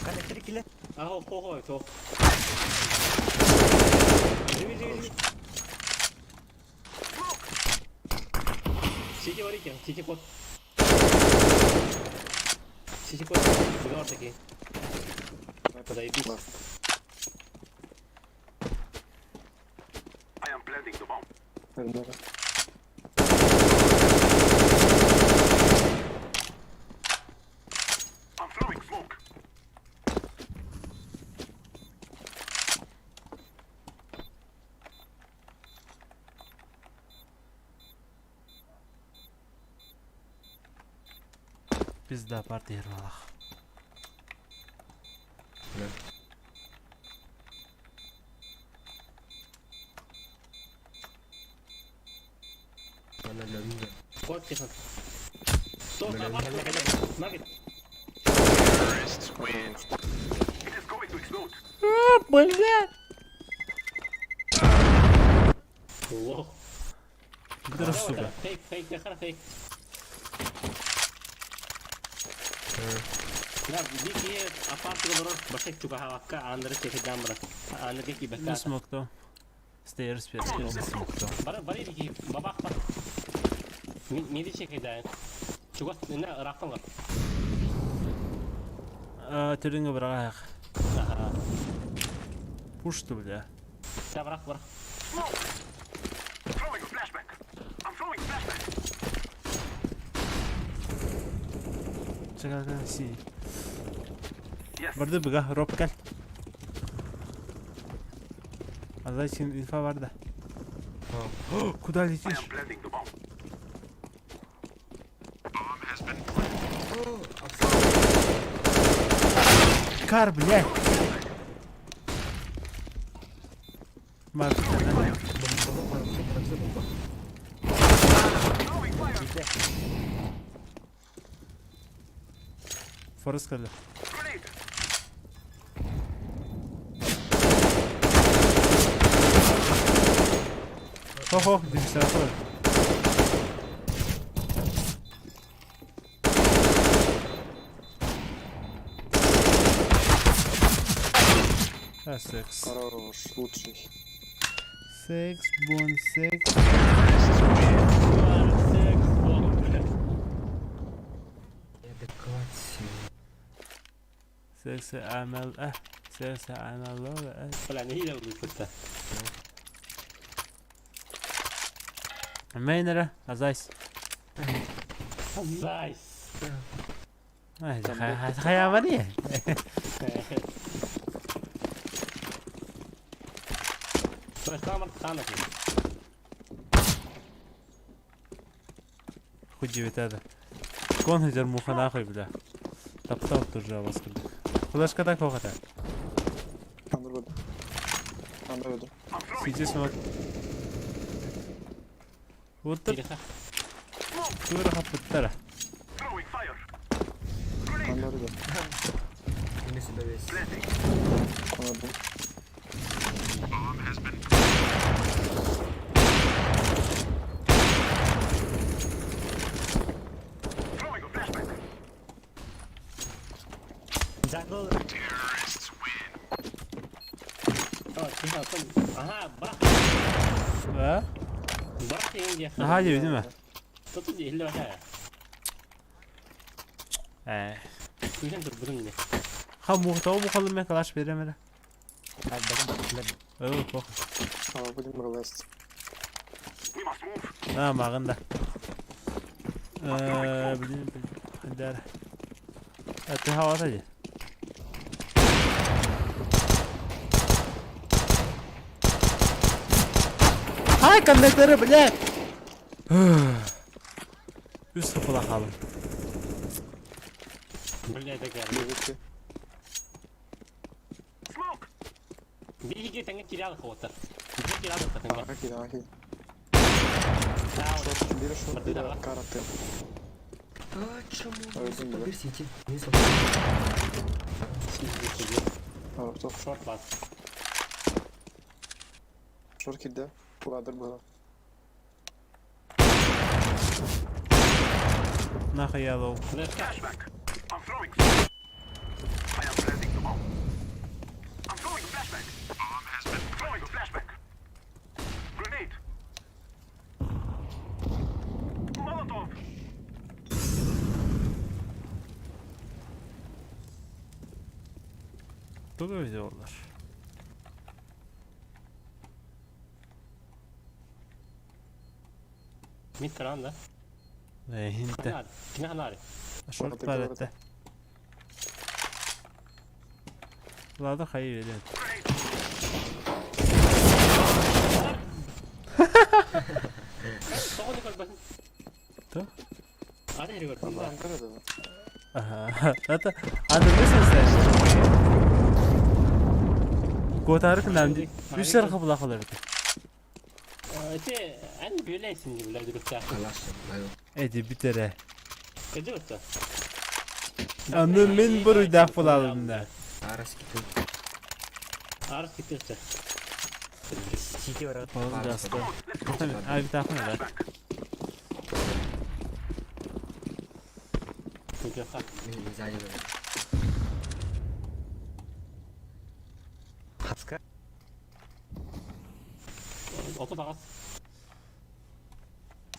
[SPEAKER 6] Elektrik ile.
[SPEAKER 4] Aha ho. Живи. Сиди варики, сиди кот. Договор такие. Подойди.
[SPEAKER 5] I am planting the bomb.
[SPEAKER 3] Önde.
[SPEAKER 5] I'm throwing smoke.
[SPEAKER 1] Pizda parti yervalak.
[SPEAKER 6] Bana lövüyor.
[SPEAKER 4] Кот тихо. Стоп, Магит.
[SPEAKER 5] It is going to explode.
[SPEAKER 4] Лох.
[SPEAKER 1] Gider suka.
[SPEAKER 4] Фейк, техара фейк. Да, дики апартыга дурар башек чука хавакка андыры чеки дамбра. Андыры ки
[SPEAKER 1] Ne
[SPEAKER 4] бекка.
[SPEAKER 1] smoke'da? Stairs bir smoke'da.
[SPEAKER 4] Бары дики бабак бар. Меди чеки да. Чука не рахтанга.
[SPEAKER 1] Türünge bırak.
[SPEAKER 4] Аха.
[SPEAKER 1] Puştu bile.
[SPEAKER 4] Да брах.
[SPEAKER 5] Smoke. Throwing a flashback. I'm throwing flashback.
[SPEAKER 1] Çekal si.
[SPEAKER 5] Yes.
[SPEAKER 1] Vardı bıga. Rob gel. Allah için infa vardı. Kudal
[SPEAKER 5] I
[SPEAKER 1] yetiş.
[SPEAKER 5] am planting the bomb.
[SPEAKER 1] Kar bile. Var bir tane.
[SPEAKER 5] Throwing fire.
[SPEAKER 1] Forest kırdı.
[SPEAKER 5] Grenade.
[SPEAKER 1] Ho, administratör. Секс.
[SPEAKER 3] Хорош, лучший.
[SPEAKER 1] Секс, бон, секс.
[SPEAKER 6] Адеквация.
[SPEAKER 1] سياسة عمل سياسة عمل
[SPEAKER 4] ولا نهيلة ولا كنت
[SPEAKER 1] ما ينرى أزايس
[SPEAKER 4] نايس
[SPEAKER 1] خيامانية
[SPEAKER 4] بس ما مرت خانة
[SPEAKER 1] خد جيبت هذا كون هجر مو خناقي بلا طب ترجع بس كده خلاص كده كوخته
[SPEAKER 3] Under öldü.
[SPEAKER 1] سيجي سموك وطر
[SPEAKER 4] تيري خا
[SPEAKER 1] كورة خفت ترى
[SPEAKER 5] Throwing fire.
[SPEAKER 3] Under öldü.
[SPEAKER 6] Minus the base.
[SPEAKER 5] Planting.
[SPEAKER 3] Anladım.
[SPEAKER 5] Throwing a flashback.
[SPEAKER 4] Jungle. Aha bırak.
[SPEAKER 1] ها
[SPEAKER 4] Bırak yenge.
[SPEAKER 1] هاجي değil mi?
[SPEAKER 4] Tutun diye illa ha. Kuyun dur burun ne?
[SPEAKER 1] Ha muhtavu bu kalın mı kalaş veremere. Evet bak.
[SPEAKER 3] Будем релест.
[SPEAKER 5] We must move.
[SPEAKER 1] Ha mağında. Bileyim. Hadi. Hatta hava atacak. Hay kandekleri bile. Üst kapıda kalın.
[SPEAKER 4] Böyle de gel.
[SPEAKER 3] Birlikte.
[SPEAKER 5] Smoke.
[SPEAKER 4] Bir iki tane kiral kotar. Bir kiral kotar.
[SPEAKER 3] Arka dahi.
[SPEAKER 4] Sağ ol.
[SPEAKER 3] Biri short, biri karate.
[SPEAKER 6] Çamur.
[SPEAKER 3] Öldüm bile.
[SPEAKER 6] Bir CT. Minus the
[SPEAKER 3] Top.
[SPEAKER 4] Short bas.
[SPEAKER 3] Short kill'de. Buradır bu.
[SPEAKER 1] Nahı yellow.
[SPEAKER 5] Flashback. I'm throwing fire. I am planting the bomb. I'm throwing a flashback. Bomb has been throwing a flashback. Grenade. Molotov.
[SPEAKER 1] Dur ediyorlar.
[SPEAKER 4] Mid karan da.
[SPEAKER 1] Hinte.
[SPEAKER 4] Kine hanari.
[SPEAKER 1] Short palette. Lada hayır verin.
[SPEAKER 4] Soğuk ne kadar.
[SPEAKER 1] Dur.
[SPEAKER 4] Hadi heri gör.
[SPEAKER 3] Ama Ankara'da.
[SPEAKER 1] Aha. Hatta anladın sen. Kotarık namdi. Üstler kapıda kalırdı.
[SPEAKER 4] Te en böylesin gibi la durukta.
[SPEAKER 6] Kalaşım. Ayo.
[SPEAKER 1] Edi bitere.
[SPEAKER 4] Kaçı usta.
[SPEAKER 1] Anladın ben bunu defalalım da.
[SPEAKER 6] Aras gitti.
[SPEAKER 4] Arif gitti usta.
[SPEAKER 6] CT var.
[SPEAKER 1] Fazla gastı. Tabii. Abi bir tane var.
[SPEAKER 4] Gidiyor ha.
[SPEAKER 6] Mizajı böyle. Haska.
[SPEAKER 4] Oto bakas.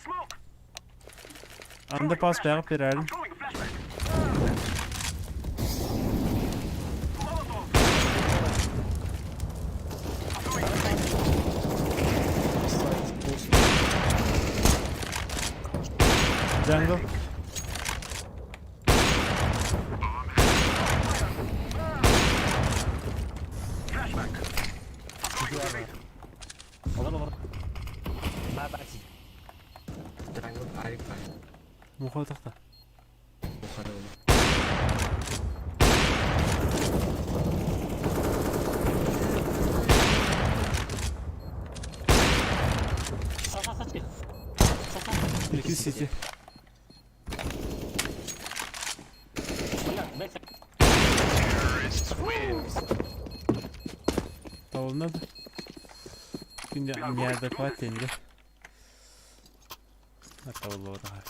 [SPEAKER 5] Smoke.
[SPEAKER 1] Anda pas verip verelim.
[SPEAKER 5] Throwing a flashback. Molotov.
[SPEAKER 1] Jungle.
[SPEAKER 5] Flashback.
[SPEAKER 4] Olur olur.
[SPEAKER 6] Triangle Arif var.
[SPEAKER 1] Muhatakta.
[SPEAKER 6] Bu kadar olur.
[SPEAKER 4] Sağ saç gel.
[SPEAKER 1] İki city.
[SPEAKER 4] Bunlar bekle.
[SPEAKER 1] Davuluna da. Şimdi yerde kaç indi. Hatta vallahi orada var.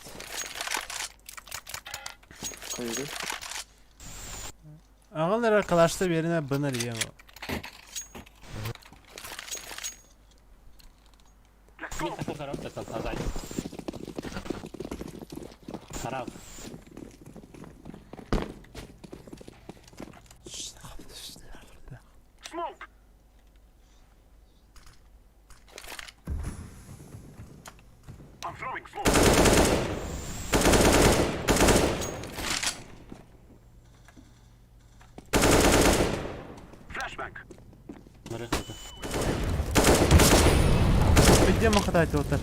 [SPEAKER 3] Hayır.
[SPEAKER 1] Ağalar arkadaşlar yerine bana diyor ama.
[SPEAKER 5] Let's
[SPEAKER 4] Bir
[SPEAKER 5] go.
[SPEAKER 4] takım taraf da sen azay. Harap.
[SPEAKER 1] Где мы катать вот так?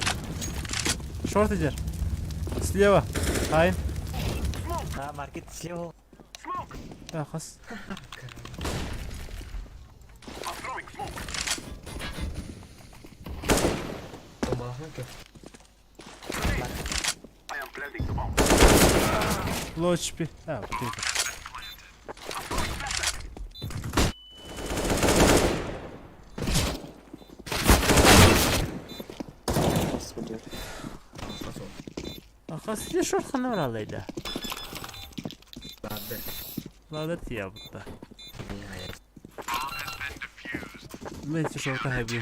[SPEAKER 1] Шорт идешь? Слева. Хайн.
[SPEAKER 7] А, маркет слева.
[SPEAKER 1] Да, хас.
[SPEAKER 5] I'm throwing smoke.
[SPEAKER 6] Bomba ki.
[SPEAKER 5] I am planting the bomb.
[SPEAKER 1] Low HP. Ha, okey.
[SPEAKER 3] Господи.
[SPEAKER 1] Хас, где шорт хана вралайда?
[SPEAKER 6] Ладно.
[SPEAKER 1] Ладно, я будто.
[SPEAKER 6] Nihayet.
[SPEAKER 1] Ben hiç şorta heavy.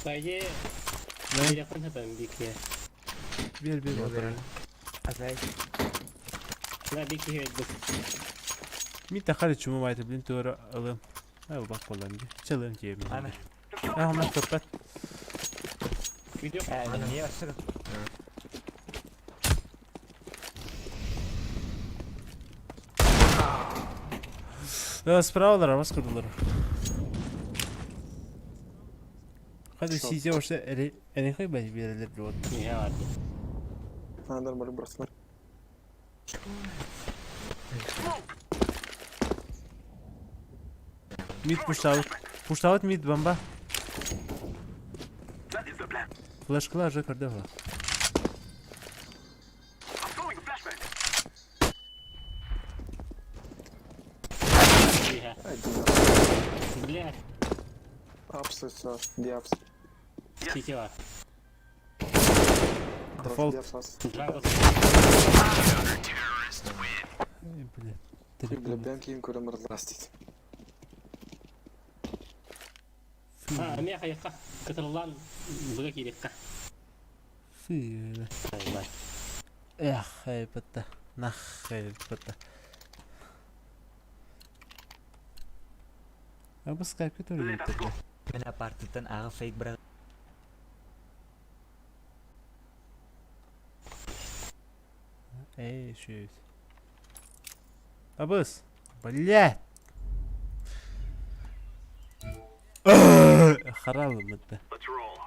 [SPEAKER 4] Payı
[SPEAKER 1] Ne?
[SPEAKER 4] telefon hep bir ki.
[SPEAKER 1] Bir
[SPEAKER 6] Ne
[SPEAKER 1] oturun.
[SPEAKER 7] Azay.
[SPEAKER 4] Ne bir ki bu.
[SPEAKER 1] Bir takar içimi var tabii doğru alım. Ha bak falan bir. Çalın diye mi?
[SPEAKER 7] Ana.
[SPEAKER 1] Ha hemen kapat.
[SPEAKER 4] Video
[SPEAKER 7] Niye başladı?
[SPEAKER 1] Справа вас курдулар. Hadi size hoşça ele koy ben verirler bu.
[SPEAKER 4] ne vardı?
[SPEAKER 3] А, нормально, бросай.
[SPEAKER 1] Mid push out. Push out mid bomba.
[SPEAKER 5] That is the plan.
[SPEAKER 1] Flash kılar же kardefa.
[SPEAKER 5] I'm throwing a flashbang.
[SPEAKER 4] Ya.
[SPEAKER 3] Один.
[SPEAKER 4] Bile
[SPEAKER 3] Апсы, все. Диапс.
[SPEAKER 4] kiki var.
[SPEAKER 1] Default.
[SPEAKER 3] Диапс.
[SPEAKER 4] Dragon
[SPEAKER 1] Блин.
[SPEAKER 3] Бля, бен кейін көрем ырзас дейді.
[SPEAKER 4] ha ne hayka katılan buga kirikka.
[SPEAKER 1] Fy.
[SPEAKER 4] Hayır.
[SPEAKER 1] Эх, хайпата. Нах, хайпата. Abi Skype'e doğru gitti.
[SPEAKER 7] Ben apartından ağa fake bırak.
[SPEAKER 1] Эй, шесть. Абыс. Блядь. Харалым это.
[SPEAKER 5] Let's roll.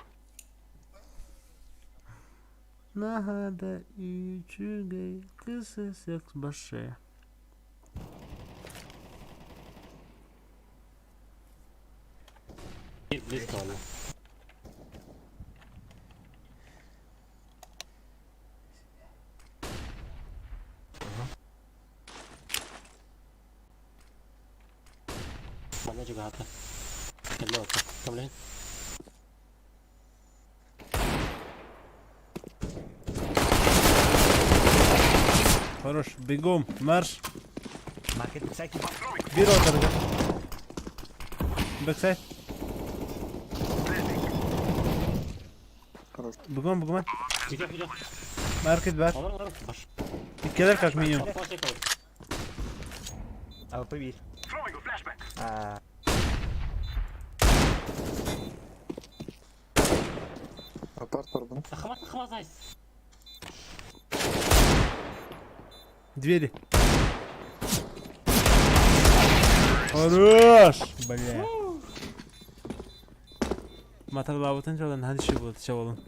[SPEAKER 1] Нагада и чугай, кысы секс баше.
[SPEAKER 4] Bir blitz oldu. Bana juga apa? Hello, come in.
[SPEAKER 1] Хорош, бегом, марш.
[SPEAKER 7] Market site.
[SPEAKER 1] Bir o tarafa. Backside.
[SPEAKER 3] Хорош.
[SPEAKER 1] Бегом, бегом.
[SPEAKER 4] Gidiyor.
[SPEAKER 1] Market var.
[SPEAKER 4] Olur. Baş.
[SPEAKER 1] Dikkaler как minimum.
[SPEAKER 4] Hadi flash koy.
[SPEAKER 7] AWP 1.
[SPEAKER 5] Throwing a flashbang.
[SPEAKER 7] Aa,
[SPEAKER 3] Апарт бар bunun.
[SPEAKER 4] Хама зайс.
[SPEAKER 1] Двери. Хорош. Бля. Matar lavutun çalın. Hadi şey bul, çabalın.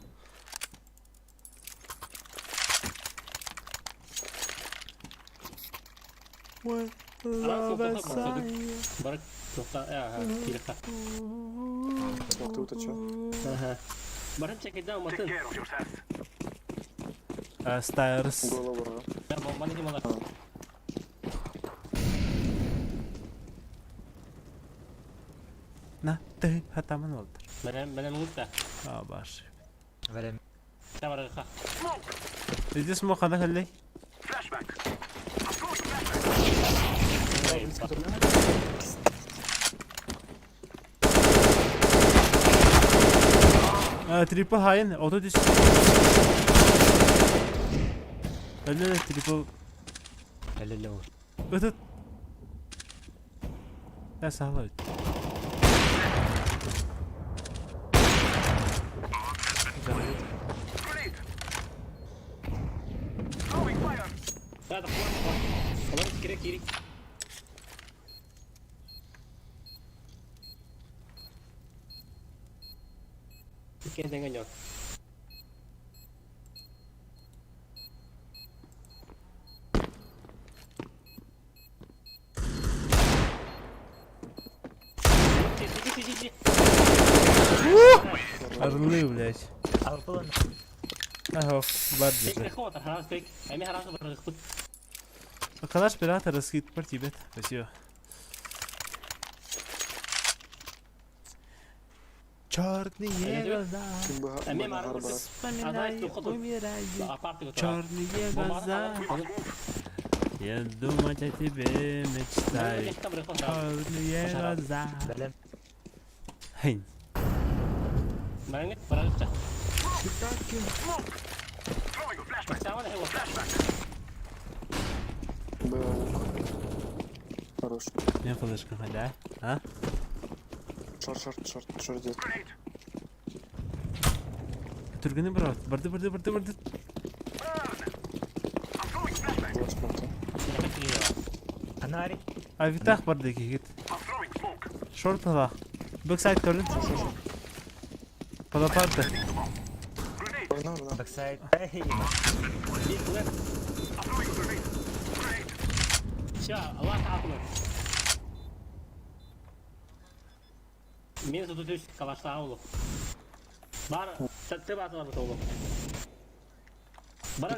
[SPEAKER 4] Barak nokta ya kirikka.
[SPEAKER 3] Ох ты уточил.
[SPEAKER 4] Барам çekeceğim
[SPEAKER 5] Take
[SPEAKER 4] matın.
[SPEAKER 5] care of yourself.
[SPEAKER 1] Stairs.
[SPEAKER 3] Голову рвал.
[SPEAKER 4] Ben bombanı kim alır?
[SPEAKER 1] Na, ты хатаман oldu.
[SPEAKER 4] Benim mutlu.
[SPEAKER 1] Aa baş.
[SPEAKER 7] verem.
[SPEAKER 4] Ne var arka?
[SPEAKER 1] İdi smoke hadi hadi.
[SPEAKER 5] Flashbang. I'm throwing a flashbang.
[SPEAKER 1] Triple hain, auto dis. Öyle triple.
[SPEAKER 7] Hello.
[SPEAKER 1] Ötüt. Ya sağla.
[SPEAKER 5] Grenade. Throwing fire.
[SPEAKER 4] Ya da kullan. Kullan kirek. kendine yok.
[SPEAKER 1] Arılıyor блядь.
[SPEAKER 7] Alpalın.
[SPEAKER 1] Aho, бар
[SPEAKER 4] Фейк
[SPEAKER 1] даже.
[SPEAKER 4] приход, раз фейк. Ами харас барахту.
[SPEAKER 1] Arkadaş beraber раскид партибет. Спасибо. Черные глаза,
[SPEAKER 3] Kim bu
[SPEAKER 4] Ами
[SPEAKER 3] bana
[SPEAKER 4] марас.
[SPEAKER 3] harbar.
[SPEAKER 1] вспоминаю, умираю.
[SPEAKER 4] Апарты готов.
[SPEAKER 1] Черные глаза, я думать о тебе мечтаю. Черные глаза.
[SPEAKER 7] Belem.
[SPEAKER 1] Хень.
[SPEAKER 4] Мангет барахта.
[SPEAKER 5] Throwing a flashbang.
[SPEAKER 4] Сама да его.
[SPEAKER 3] Б лук. Хорош.
[SPEAKER 1] Ne flaşkan hala? Ha?
[SPEAKER 3] Шорт идет.
[SPEAKER 5] Grenade.
[SPEAKER 1] Türkünü bırak. Bardı.
[SPEAKER 5] Burn. I'm throwing flashbang.
[SPEAKER 3] Флеш планта.
[SPEAKER 7] Anari.
[SPEAKER 1] Abi tak bardı ki git.
[SPEAKER 5] I'm throwing smoke.
[SPEAKER 1] Short bak. Backside turn. Pala pardı.
[SPEAKER 5] Grenade.
[SPEAKER 3] Oyna.
[SPEAKER 7] Backside. Hey.
[SPEAKER 5] I'm throwing a grenade. Grenade.
[SPEAKER 4] Ща, Allah ta'ala. Мен тут үш калашта улу. Бар, ты батла бут улу. Бар,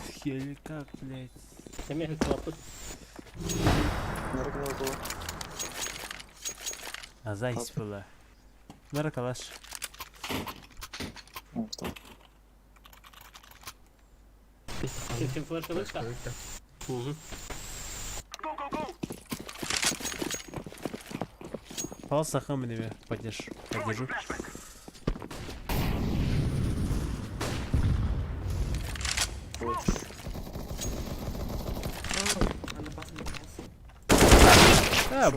[SPEAKER 3] İki.
[SPEAKER 1] Еле как, блядь.
[SPEAKER 4] Теме хлопут.
[SPEAKER 3] Нарыгнул было.
[SPEAKER 1] Azayis bula. Nara kalaş.
[SPEAKER 3] Tamam.
[SPEAKER 4] Ты флеш вышка? Угу.
[SPEAKER 5] Go, go, go.
[SPEAKER 1] Пал сахам мне поддержу. Поддержу.
[SPEAKER 5] Flashbang.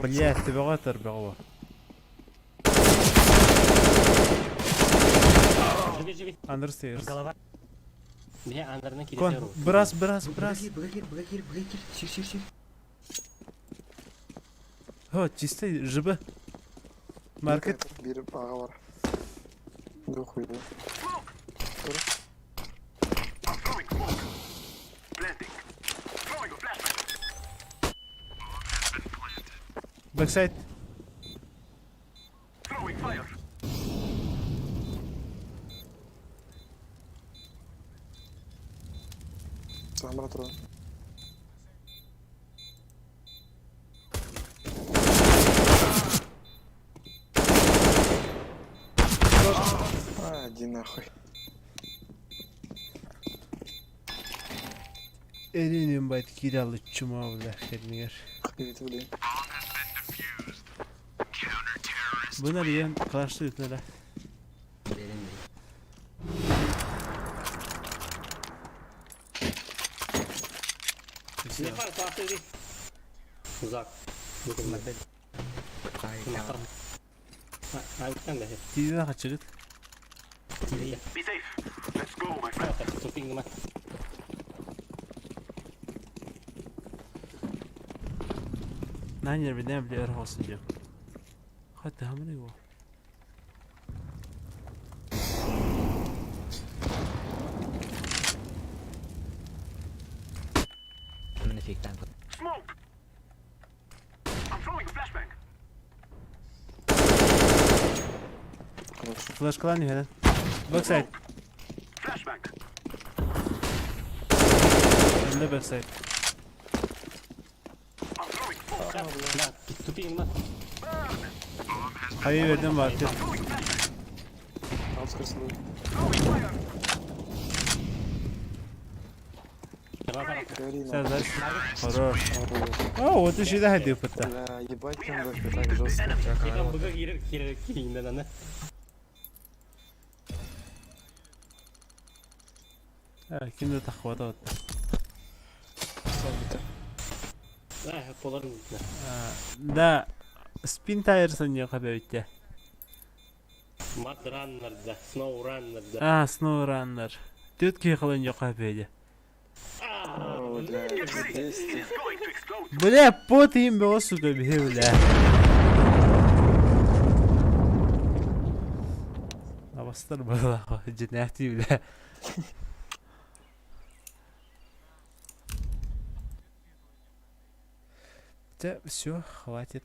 [SPEAKER 1] Блядь, ты богатый бегу.
[SPEAKER 4] Живи.
[SPEAKER 1] Understairs.
[SPEAKER 7] Голова.
[SPEAKER 4] Бе андерна
[SPEAKER 1] Кон,
[SPEAKER 4] килесеру.
[SPEAKER 1] брас.
[SPEAKER 6] Сир.
[SPEAKER 1] О, чистый, жибы. Market.
[SPEAKER 3] Bir ağa var. Yok uydu.
[SPEAKER 5] I'm throwing smoke. Planting. Throwing a flashbang.
[SPEAKER 1] Backside.
[SPEAKER 5] Throwing fire.
[SPEAKER 3] Sen bana dur. Иди нахуй.
[SPEAKER 1] Elinin bayt kiralı çuma bula. Kendine
[SPEAKER 3] Kıyıtı bileyim.
[SPEAKER 1] Bunlar yiyen karşı yutlara.
[SPEAKER 6] Benim değil.
[SPEAKER 4] Не пар, классы иди. Узак.
[SPEAKER 7] Madde.
[SPEAKER 4] Ай, там да.
[SPEAKER 1] Tidine kaçırıt.
[SPEAKER 5] Be safe. Let's go, my friend.
[SPEAKER 4] Тупик нема.
[SPEAKER 1] Nanya bir ne bile erh olsun diyor. Hatta hamile bu.
[SPEAKER 7] Men fick den.
[SPEAKER 5] Smoke. I'm throwing a flashbang.
[SPEAKER 1] Flash kalan yok lan. Backside.
[SPEAKER 5] Flashbang.
[SPEAKER 1] Önde backside.
[SPEAKER 5] I'm throwing smoke.
[SPEAKER 4] Да, тупик нема.
[SPEAKER 1] Hayır verdim var.
[SPEAKER 5] Throwing flashbang.
[SPEAKER 3] Al sıkırsın.
[SPEAKER 5] Throwing fire.
[SPEAKER 3] Говори
[SPEAKER 1] Sen
[SPEAKER 3] нам.
[SPEAKER 1] zaten. Horror. Aa, o da şeyde hadi yapıtta.
[SPEAKER 3] Бля, ебать кембэшка так жестко.
[SPEAKER 4] Я быга кирилинде наны.
[SPEAKER 1] Ha, kimde takvada attı.
[SPEAKER 4] Поларын.
[SPEAKER 1] Da spin tire sanıyor kadar öte.
[SPEAKER 4] Мат раннер да, сноу раннер да.
[SPEAKER 1] Ah, snow runner. Düt ki kılın yok haberi.
[SPEAKER 3] Бля,
[SPEAKER 5] Get ready.
[SPEAKER 3] здесь.
[SPEAKER 5] It is going to explode.
[SPEAKER 1] Бля, пот им бе, сука, бе, бля. Абастар была, дженнати, бля. Да, все, хватит.